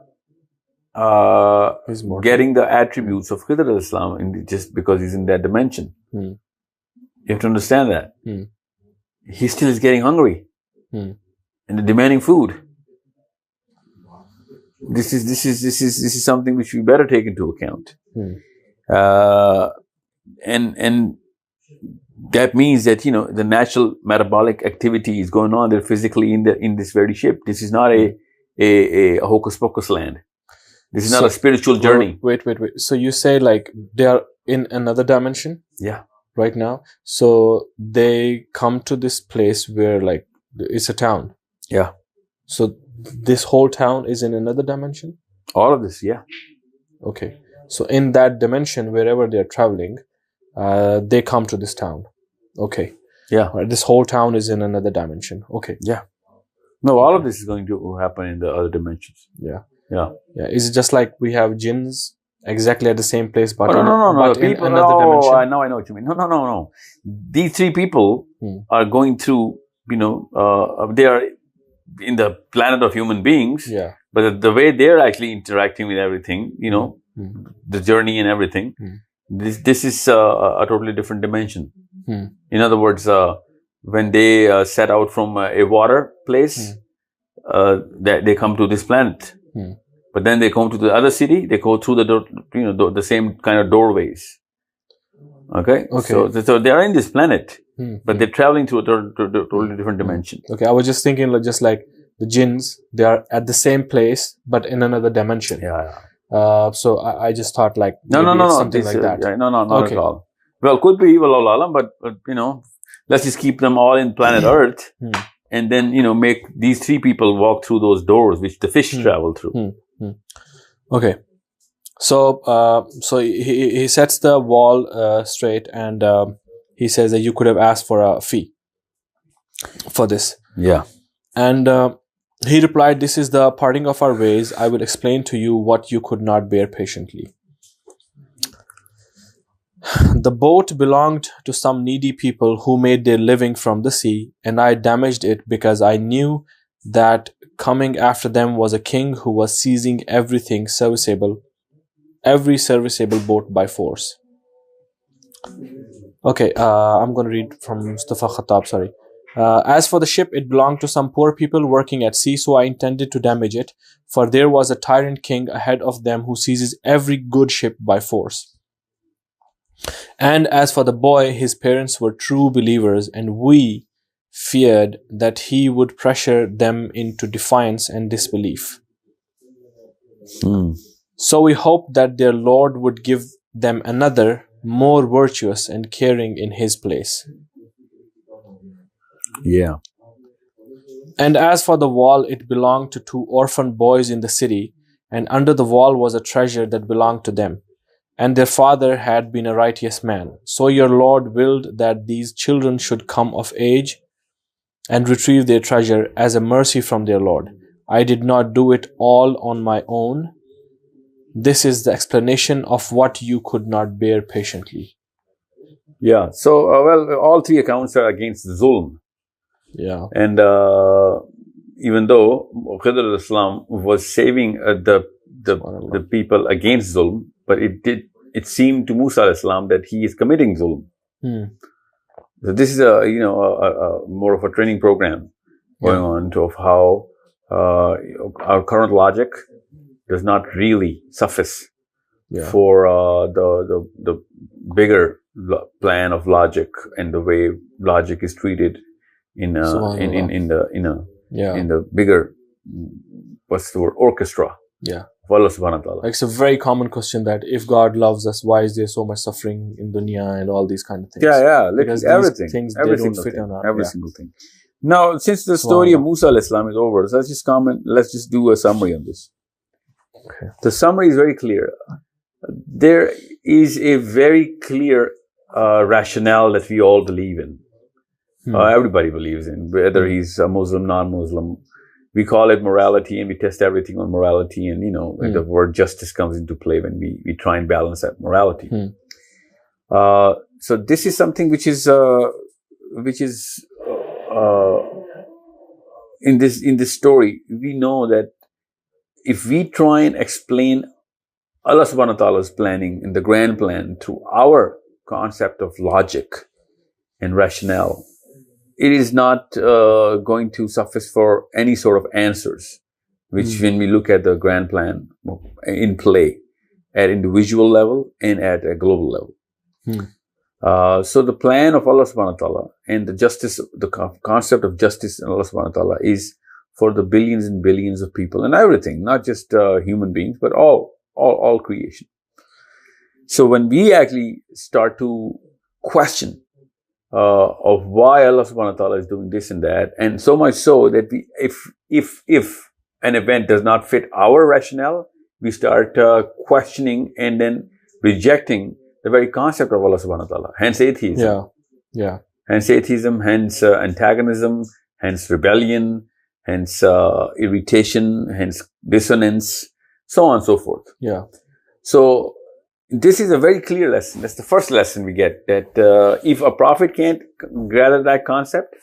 getting the attributes of Khidr Islam just because he's in that dimension. You have to understand that. He still is getting hungry and demanding food. This is something which we better take into account. And that means that, you know, the natural metabolic activity is going on there physically in this very ship. This is not a hocus pocus land. This is not a spiritual journey. Wait. So you say like they are in another dimension? Yeah. Right now. So they come to this place where like it's a town. Yeah. So this whole town is in another dimension? All of this, yeah. Okay. So in that dimension, wherever they are traveling, they come to this town. Okay. Yeah. Right. This whole town is in another dimension. Okay. Yeah. No, all of this is going to happen in the other dimensions. Yeah. Yeah. Yeah. Is it just like we have jinns exactly at the same place, but no. in another dimension? Now I know what you mean. No. These three people are going through, you know, they are in the planet of human beings. Yeah. But the way they're actually interacting with everything, you know, the journey and everything, This is a totally different dimension. In other words, when they set out from a water place, they come to this planet. But then they come to the other city. They go through the same kind of doorways. Okay. So they are in this planet, but they're traveling through a totally different dimension. Okay, I was just thinking, just like the jinns, they are at the same place but in another dimension. So I just thought like no, something like that. No, not at all. Well, could be wallahu alam, but let's just keep them all in planet Earth, and then make these three people walk through those doors which the fish travel through. Okay, so he sets the wall straight, and he says that you could have asked for a fee for this. Yeah, and he replied, "This is the parting of our ways. I will explain to you what you could not bear patiently. The boat belonged to some needy people who made their living from the sea, and I damaged it because I knew that coming after them was a king who was seizing every serviceable boat by force." Okay, I'm going to read from Mustafa Khattab, sorry. As for the ship, it belonged to some poor people working at sea, so I intended to damage it, for there was a tyrant king ahead of them who seizes every good ship by force. And as for the boy, his parents were true believers, and we feared that he would pressure them into defiance and disbelief. So we hoped that their Lord would give them another, more virtuous and caring in his place. Yeah. And as for the wall, it belonged to two orphan boys in the city, and under the wall was a treasure that belonged to them. And their father had been a righteous man. So your Lord willed that these children should come of age and retrieve their treasure as a mercy from their Lord. I did not do it all on my own. This is the explanation of what you could not bear patiently. Yeah. So, all three accounts are against Zulm. Yeah. And even though Khidr al-Islam was saving the people against Zulm, but it seemed to Musa al-Islam that he is committing Zulm. So this is a more of a training program going on of how our current logic does not really suffice for the bigger plan of logic and the way logic is treated in the bigger, what's the word, orchestra. Yeah. Of Allah subhanahu wa ta'ala. Like, it's a very common question that if God loves us, why is there so much suffering in dunya and all these kind of things? Yeah. Because everything. Things, every they don't single fit thing. on our, every single thing. Now, since the story of Musa al-Islam is over, so let's just do a summary on this. Okay. The summary is very clear. There is a very clear rationale that we all believe in. Everybody believes in, whether he's a Muslim, non-Muslim. We call it morality, and we test everything on morality. And and the word justice comes into play when we try and balance that morality. So this is something which is in this story. We know that if we try and explain Allah subhanahu wa ta'ala's planning and the grand plan through our concept of logic and rationale, it is not going to suffice for any sort of answers, which when we look at the grand plan in play at individual level and at a global level. So the plan of Allah subhanahu wa ta'ala and the justice, the concept of justice in Allah subhanahu wa ta'ala is for the billions and billions of people and everything, not just human beings, but all creation. So when we actually start to question of why Allah subhanahu wa ta'ala is doing this and that, and so much so that if an event does not fit our rationale, we start questioning and then rejecting the very concept of Allah subhanahu wa ta'ala. Hence atheism. Yeah. Hence atheism, hence antagonism, hence rebellion, hence irritation, hence dissonance, so on and so forth. Yeah. So this is a very clear lesson. That's the first lesson we get, that if a prophet can't gather that concept,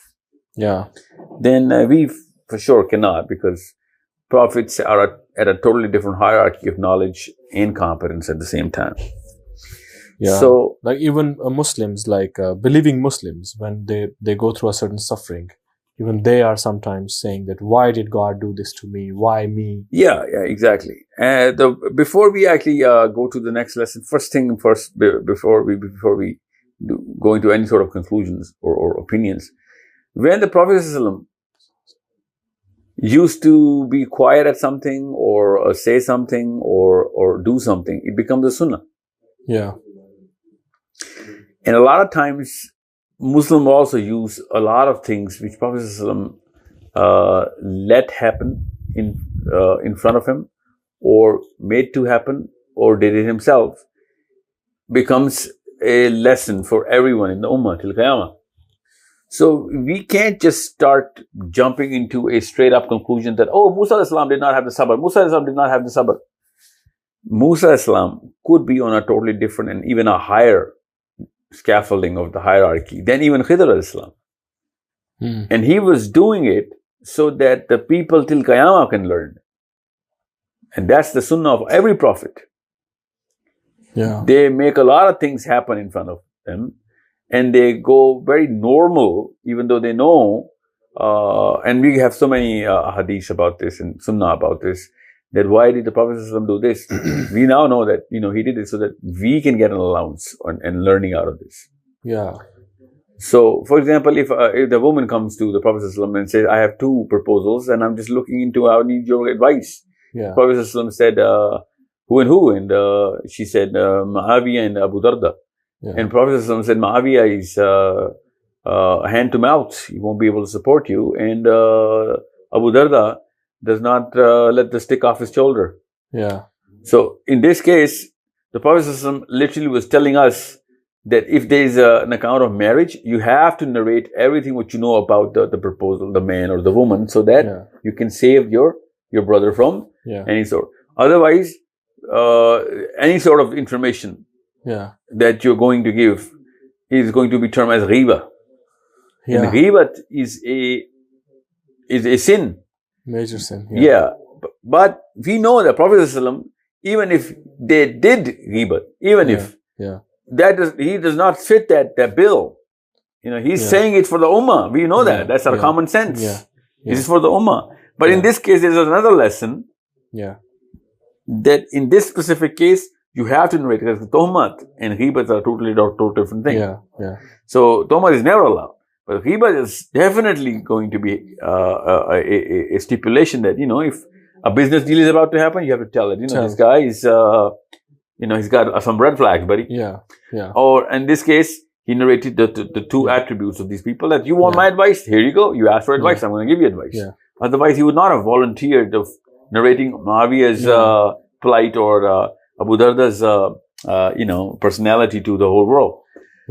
then we for sure cannot, because prophets are at a totally different hierarchy of knowledge and competence at the same time. Yeah. So, like even Muslims, like believing Muslims, when they go through a certain suffering, even they are sometimes saying that, why did God do this to me? Why me? yeah, exactly. Before we actually go to the next lesson, before we go into any sort of conclusions or opinions, when the Prophet ﷺ used to be quiet at something or say something or do something, it becomes a sunnah. Yeah. And a lot of times, Muslims also use a lot of things which Prophet ﷺ let happen in front of him, or made to happen, or did it himself, becomes a lesson for everyone in the Ummah till Qiyamah. So we can't just start jumping into a straight up conclusion that, oh, Musa Islam did not have the sabr. Musa Islam did not have the sabr. Musa Islam could be on a totally different and even a higher scaffolding of the hierarchy than even Khidr Islam. And he was doing it so that the people till Qiyamah can learn. And that's the sunnah of every prophet. Yeah. They make a lot of things happen in front of them, and they go very normal, even though they know, and we have so many hadiths about this and sunnah about this, that why did the Prophet ﷺ do this? We now know that, he did it so that we can get an allowance and learning out of this. Yeah. So, for example, if the woman comes to the Prophet ﷺ and says, I have 2 proposals and I'm just looking into, I need your advice. Yeah. The Prophet ﷺ said, who and who? And she said, Muawiyah and Abu Darda. Yeah. And Prophet ﷺ said, Muawiyah is hand to mouth. He won't be able to support you. And Abu Darda does not let the stick off his shoulder. Yeah. So, in this case, the Prophet ﷺ literally was telling us that if there is an account of marriage, you have to narrate everything what you know about the proposal, the man or the woman, so that you can save your brother from any sort. Otherwise, any sort of information that you're going to give is going to be termed as ghiba. And ghibat is a sin. Major sin. Yeah. But we know that Prophet ﷺ, even if they did ghibat, even if he does not fit that bill. He's saying it for the ummah. We know that. That's our common sense. It is for the ummah. But in this case, there's another lesson. That in this specific case, you have to narrate, because tuhmat and ghibat are totally different things. So tuhmat is never allowed. But ghibat is definitely going to be a stipulation that, if a business deal is about to happen, you have to tell it. This guy is, he's got some red flags, buddy. Or in this case, he narrated the 2 attributes of these people that you want my advice. Here you go. You asked for advice. I'm going to give you advice. Otherwise, he would not have volunteered of narrating Muawiyah's plight or Abu Darda's, personality to the whole world.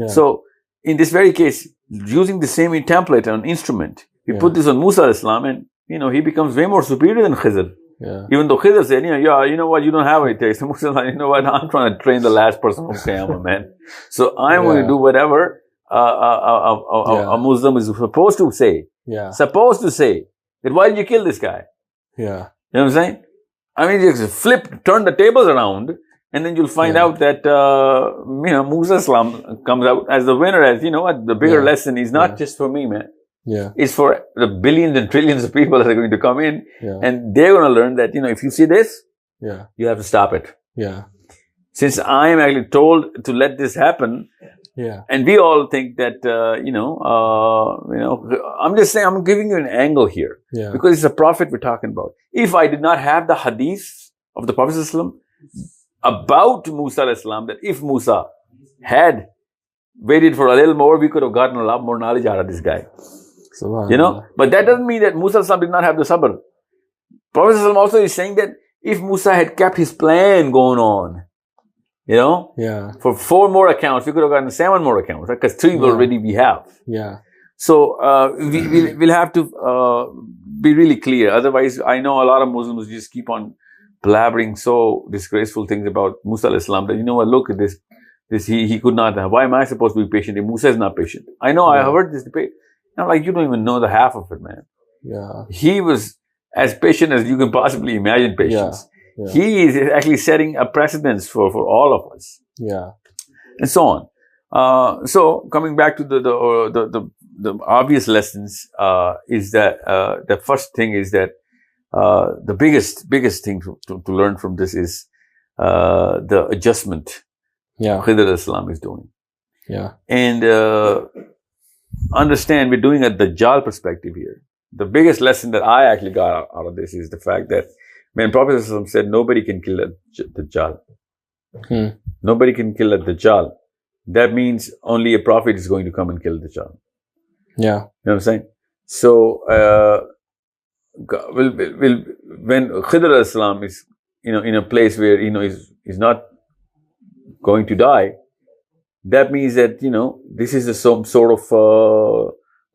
So, in this very case, using the same template on instrument, we put this on Musa Islam, and he becomes way more superior than Khidr. Even though Khidr said, you know what, you don't have what it takes. So Musa, you know what, I'm trying to train the last person from Qiyamah, man. So I'm going to do whatever a Muslim is supposed to say. Supposed to say that, why did you kill this guy? You know what I'm saying? I mean, just turn the tables around, and then you'll find out that, Musa Islam comes out as the winner, as, what, the bigger lesson is not just for me, man. It's for the billions and trillions of people that are going to come in, and they're going to learn that, if you see this, you have to stop it. Since I am actually told to let this happen, and we all think that, I'm just saying, I'm giving you an angle here, because it's a prophet we're talking about. If I did not have the hadith of the Prophet ﷺ about Musa Islam, that if Musa had waited for a little more, we could have gotten a lot more knowledge out of this guy. But that doesn't mean that Musa Islam did not have the sabr. Prophet ﷺ also is saying that if Musa had kept his plan going on, for 4 more accounts, we could have gotten 7 more accounts, right? Because 3 already we have. So we'll have to be really clear. Otherwise, I know a lot of Muslims just keep on blabbering so disgraceful things about Musa Islam that, look at this. He could not have. Why am I supposed to be patient if Musa is not patient? I know, I have heard this debate. I'm like, you don't even know the half of it, man. He was as patient as you can possibly imagine patience. He is actually setting a precedence for all of us. and so on. So coming back to the obvious lessons is that the first thing is that the biggest thing to learn from this is the adjustment Khidr Islam is doing. And understand we're doing a Dajjal perspective here. The biggest lesson that I actually got out of this is the fact that when Prophet said nobody can kill a Dajjal. Nobody can kill a Dajjal. That means only a prophet is going to come and kill Dajjal. Yeah. You know what I'm saying? So, when Khidr Islam is, in a place where, is not going to die, that means that, this is some sort of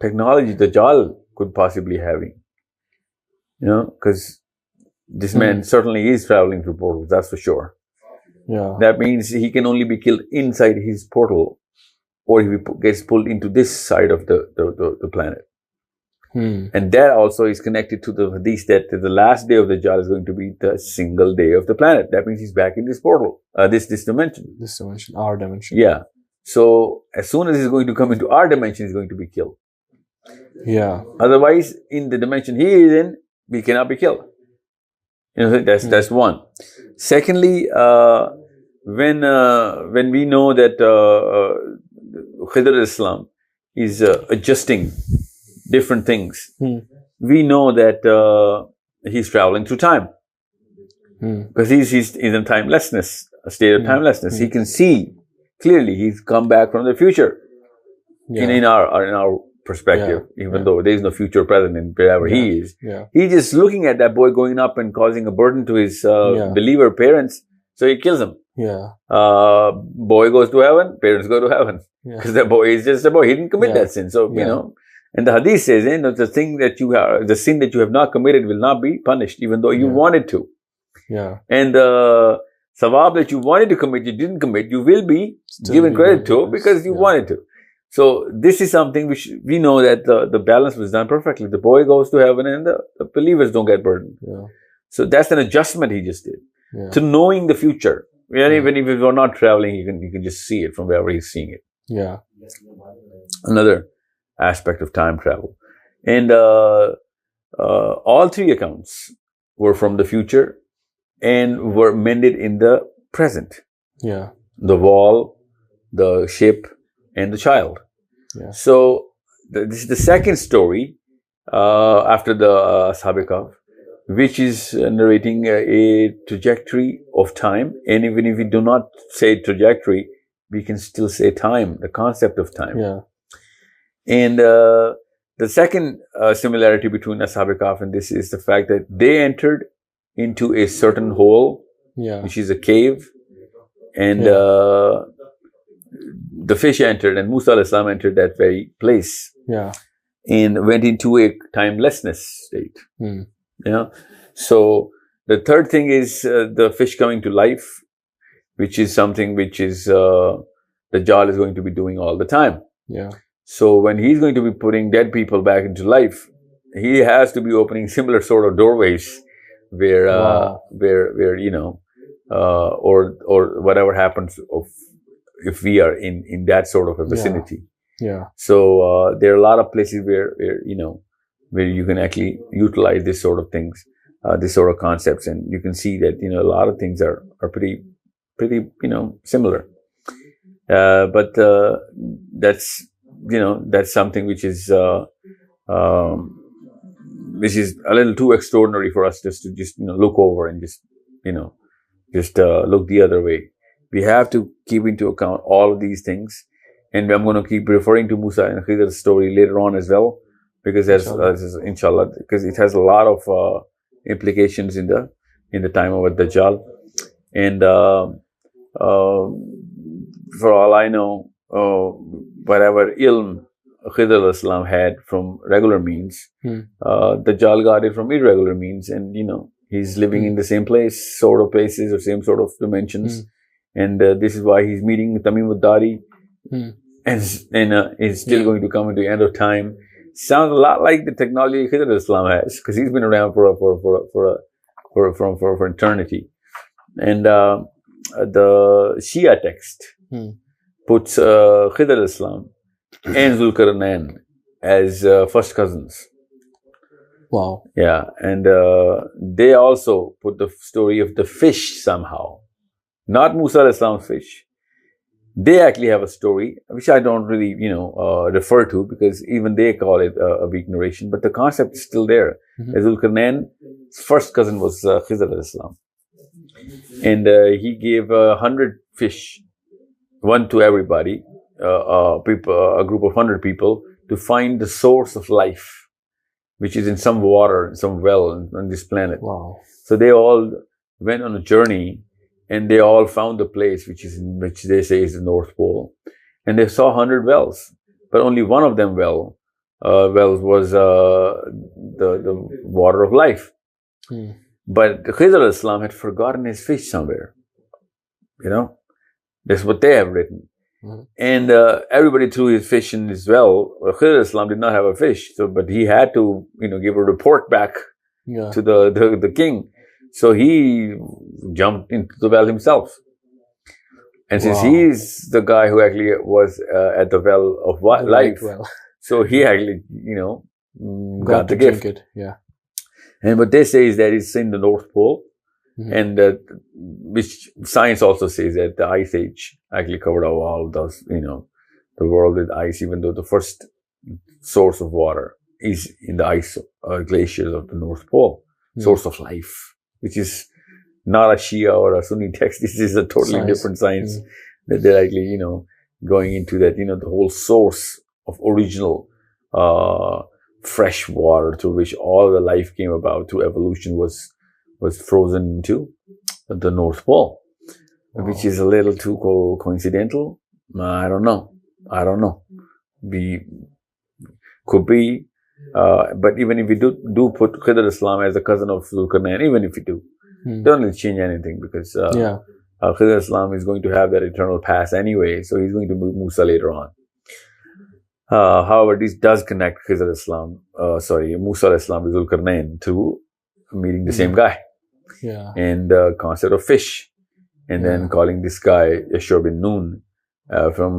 technology Dajjal could possibly having. Because this man certainly is traveling through portals, that's for sure. Yeah. That means he can only be killed inside his portal, or he gets pulled into this side of the planet. And that also is connected to the hadith that the last day of the Dajjal is going to be the single day of the planet. That means he's back in this portal, this dimension. This dimension, our dimension. Yeah. So as soon as he's going to come into our dimension, he's going to be killed. Yeah. Otherwise, in the dimension he is in, we cannot be killed. That's one. Secondly, when we know that Khidr Islam is adjusting different things, we know that he's traveling through time, because he's in timelessness, a state of timelessness. He can see clearly. He's come back from the future in our perspective, even though there is no future present in wherever he is. He's just looking at that boy going up and causing a burden to his believer parents, so he kills him. Boy goes to heaven, parents go to heaven, because the boy is just a boy. He didn't commit that sin, so and the hadith says, the sin that you have not committed will not be punished, even though you wanted to. And the sawab that you wanted to commit, you didn't commit, you will be given credit to because you wanted to. So this is something which we know that the balance was done perfectly. The boy goes to heaven and the believers don't get burdened. So that's an adjustment he just did to knowing the future. Even if you're not traveling, you can just see it from wherever he's seeing it. Another aspect of time travel. And all three accounts were from the future and were mended in the present. The wall, the ship, and the child. So this is the second story after the Surah Kahf, which is narrating a trajectory of time. And even if we do not say trajectory, we can still say time, the concept of time. And the second similarity between Surah Kahf and this is the fact that they entered into a certain hole, which is a cave, and the fish entered, and Musa alayhi salam entered that very place, and went into a timelessness state. So the third thing is the fish coming to life, which is something which is Dajjal is going to be doing all the time. So when he's going to be putting dead people back into life, he has to be opening similar sort of doorways where or whatever happens if we are in that sort of a vicinity. So there are a lot of places where you can actually utilize this sort of things, this sort of concepts, and you can see that a lot of things are pretty similar. But that's something which is a little too extraordinary for us just to look over and look the other way. We have to keep into account all of these things, and I'm going to keep referring to Musa and Khidr's story later on as well, because inshallah, because it has a lot of implications in the time of Ad-Dajjal. And for all I know, whatever ilm Khidr Islam had from regular means, Dajjal got it from irregular means, and he's living in the same sort of places or same sort of dimensions. And this is why he's meeting Tamim ad-Dari, and is still going to come into the end of time. Sounds a lot like the technology Khidr Islam has, because he's been around for eternity. And the Shia text, puts Khidr al-Islam and Zulkarnain as first cousins. Wow. Yeah, and they also put the story of the fish somehow, not Musa al-Islam's fish. They actually have a story, which I don't really, refer to, because even they call it a weak narration, but the concept is still there. Zulkarnain's first cousin was Khidr al-Islam. And he gave 100 fish, one to everybody, a group of 100 people, to find the source of life, which is in some water, in some well on this planet. Wow. So they all went on a journey, and they all found the place which they say is the North Pole. And they saw 100 wells, but only one of them wells was the water of life. But Khidr al-Islam had forgotten his fish somewhere. That's what they have written. And everybody threw his fish in his well. Khidr al-Islam did not have a fish, but he had to, give a report back to the king. So he jumped into the well himself. And since he's the guy who actually was at the well of life, so he actually, got the gift. Drink it. Yeah. And what they say is that it's in the North Pole, and which science also says that the Ice Age actually covered all those, the world with ice, even though the first source of water is in the ice glaciers of the North Pole, source of life, which is not a Shia or a Sunni text. This is a totally different science that they're actually, going into that, the whole source of original fresh water through which all the life came about through evolution was frozen into the North Pole, which is a little too coincidental. I don't know. Could be. But even if we do put Khidr al-Islam as a cousin of Zulkarnain, even if we do, don't really change anything, because Khidr al-Islam is going to have that eternal past anyway, so he's going to meet Musa later on. However, this does connect Musa al-Islam with Zulkarnain to meeting the same guy. Yeah. And the concept of fish. And then calling this guy Yashur bin Nun from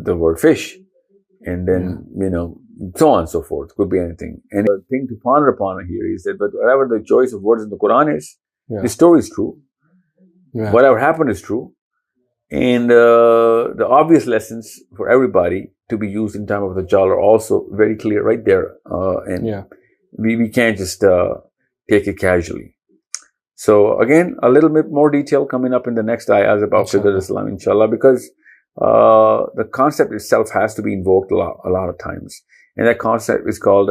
the word fish. And then, so on and so forth. Could be anything. And the thing to ponder upon here is that whatever the choice of words in the Quran is, the story is true. Yeah. Whatever happened is true. And the obvious lessons for everybody to be used in time of the Dajjal are also very clear right there. And we can't just take it casually. So again, a little bit more detail coming up in the next ayahs about Khidr al-Islam, inshallah, because the concept itself has to be invoked a lot of times. And that concept is called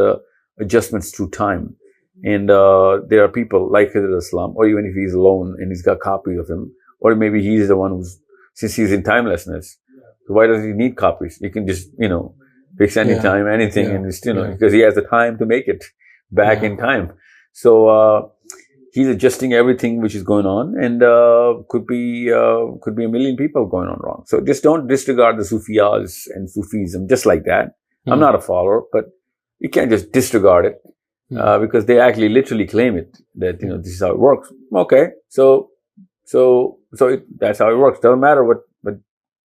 adjustments through time. And there are people like Khidr al-Islam, or even if he's alone and he's got copies of him, or maybe he's the one who's, since he's in timelessness, so why does he need copies? He can just, fix any time, anything, and just, because he has the time to make it back in time. So he's adjusting everything which is going on, and could be a million people going on wrong. So just don't disregard the Sufiyas and Sufism just like that. I'm not a follower, but you can't just disregard it because they actually literally claim it, that this is how it works. Okay, so that's how it works. Doesn't matter what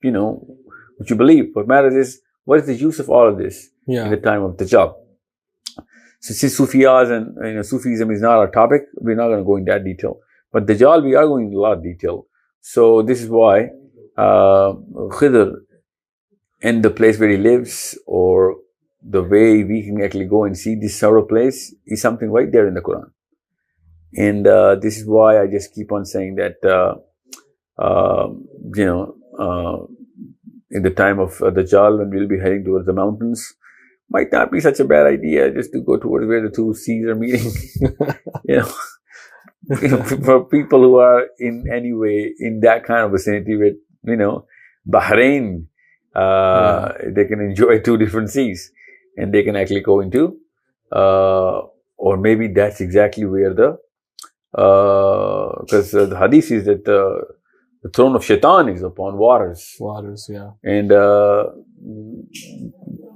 you believe. What matters is what is the use of all of this in the time of Dajjal. So since Sufiyas and Sufism is not our topic, we're not going to go in that detail. But Dajjal, we are going into a lot of detail. So this is why Khidr and the place where he lives, or the way we can actually go and see this sort of place, is something right there in the Quran. And this is why I just keep on saying that, in the time of Dajjal, when we'll be heading towards the mountains, might not be such a bad idea just to go towards where the two seas are meeting. For people who are in any way in that kind of vicinity with, Bahrain, they can enjoy two different seas, and they can actually go into, or maybe that's exactly where because the hadith is that the throne of Shaitan is upon waters. Waters, yeah. And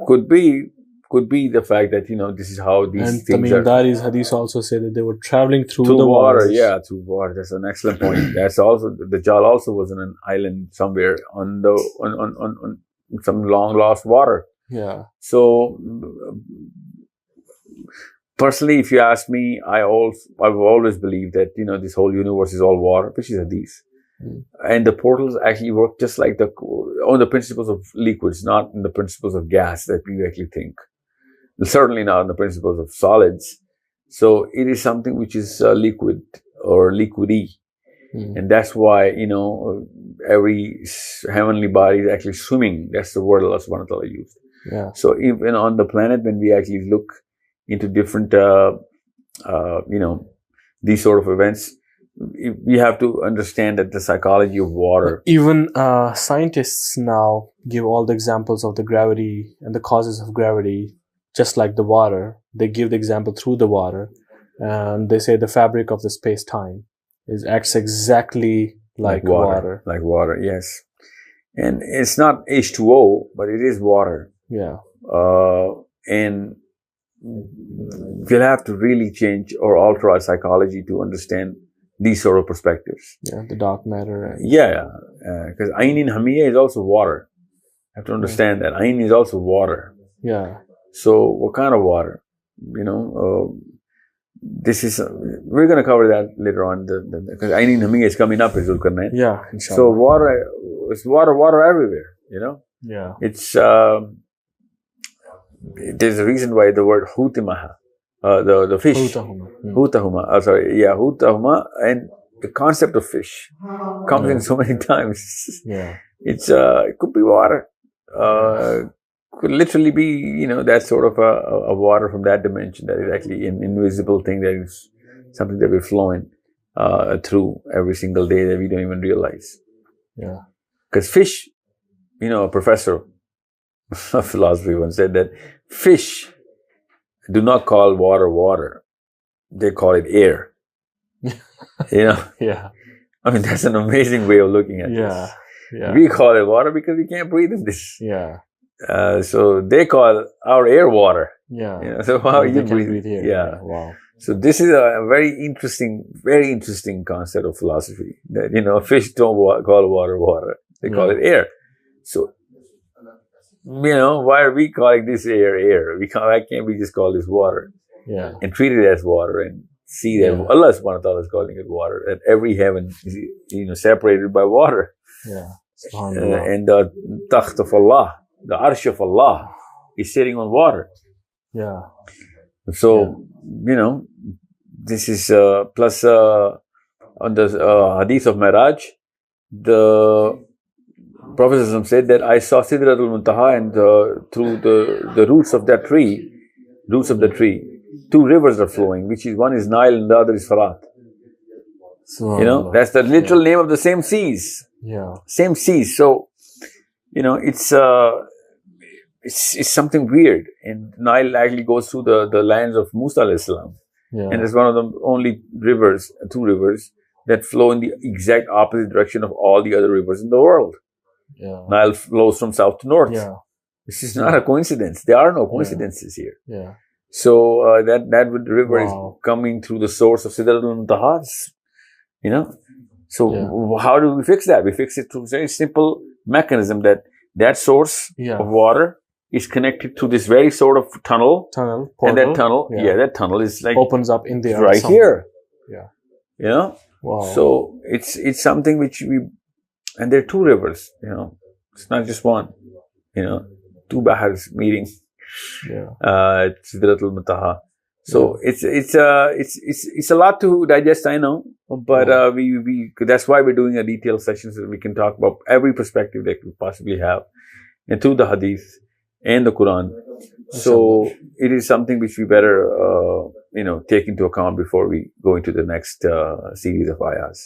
could be could be the fact that, this is how these And things are. Tamim hadith also say that they were traveling through the water. waters. Yeah, through water. That's an excellent point. That's also, the Dajjal also was on an island somewhere on some long lost water. Yeah. So, personally, if you ask me, I've always believed that, this whole universe is all water, which is hadith. And the portals actually work just like on the principles of liquids, not in the principles of gas that we actually think. Certainly not in the principles of solids. So it is something which is liquid or liquidy. And that's why, every heavenly body is actually swimming. That's the word Allah subhanahu wa ta'ala used. Yeah. So even on the planet, when we actually look into different, these sort of events, we have to understand that the psychology of water. Even scientists now give all the examples of the gravity and the causes of gravity, just like the water. They give the example through the water, and they say the fabric of the space-time acts exactly like water. Like water, yes. And it's not H2O, but it is water. Yeah. And we'll have to really change or alter our psychology to understand these sort of perspectives. Yeah, the dark matter. Because Ainin Hamiyya is also water. I have to understand that. Ain is also water. Yeah. So what kind of water? This is, we're going to cover that later on, because Ainin Hamiyya is coming up, Zul Karnain. Yeah, inshallah. So water, it's water everywhere, Yeah. It's, there's a reason why the word hutimaha, the fish. Hutahuma. Hutahuma. And the concept of fish comes in so many times. Yeah. It's, it could be water. Could literally be, that sort of a water from that dimension that is actually an invisible thing, that is something that we're flowing through every single day that we don't even realize. Yeah. Because fish, a professor of philosophy once said that fish do not call water water. They call it air. Yeah. I mean, that's an amazing way of looking at this. Yeah. We call it water because we can't breathe in this. Yeah. So they call our air water. Yeah. So how you breathe here. Yeah. Wow. So this is a very interesting concept of philosophy. That, fish don't call water water. They call it air. So, why are we calling this air? Why can't we just call this water? Yeah. And treat it as water and see that Allah subhanahu wa ta'ala is calling it water. That every heaven is, separated by water. Yeah. And the takht of Allah, the arsh of Allah, is sitting on water. Yeah. So, this is, plus, on the hadith of Miraj, the Prophet said that I saw Sidratul Muntaha, and through the roots of the tree, two rivers are flowing, one is Nile and the other is Farat. That's the literal name of the same seas. Yeah. Same seas. So, it's something weird. And Nile actually goes through the lands of Musa alayhi salam. Yeah. And it's one of the only two rivers that flow in the exact opposite direction of all the other rivers in the world. Yeah. Nile flows from south to north. Yeah. This is not a coincidence. There are no coincidences here. Yeah. So that river is coming through the source of Sidratul Muntaha. So how do we fix that? We fix it through a very simple mechanism that source of water is connected to this very sort of tunnel. Portal. And that tunnel is like opens up in the right here. Yeah. Wow. So it's something which and there are two rivers, it's not just one, two bahars meeting. Yeah. Sidratul Muntaha. So it's a lot to digest, I know, but that's why we're doing a detailed session so that we can talk about every perspective that we possibly have, and through the hadith and the Quran. So it is something which we better take into account before we go into the next series of ayahs.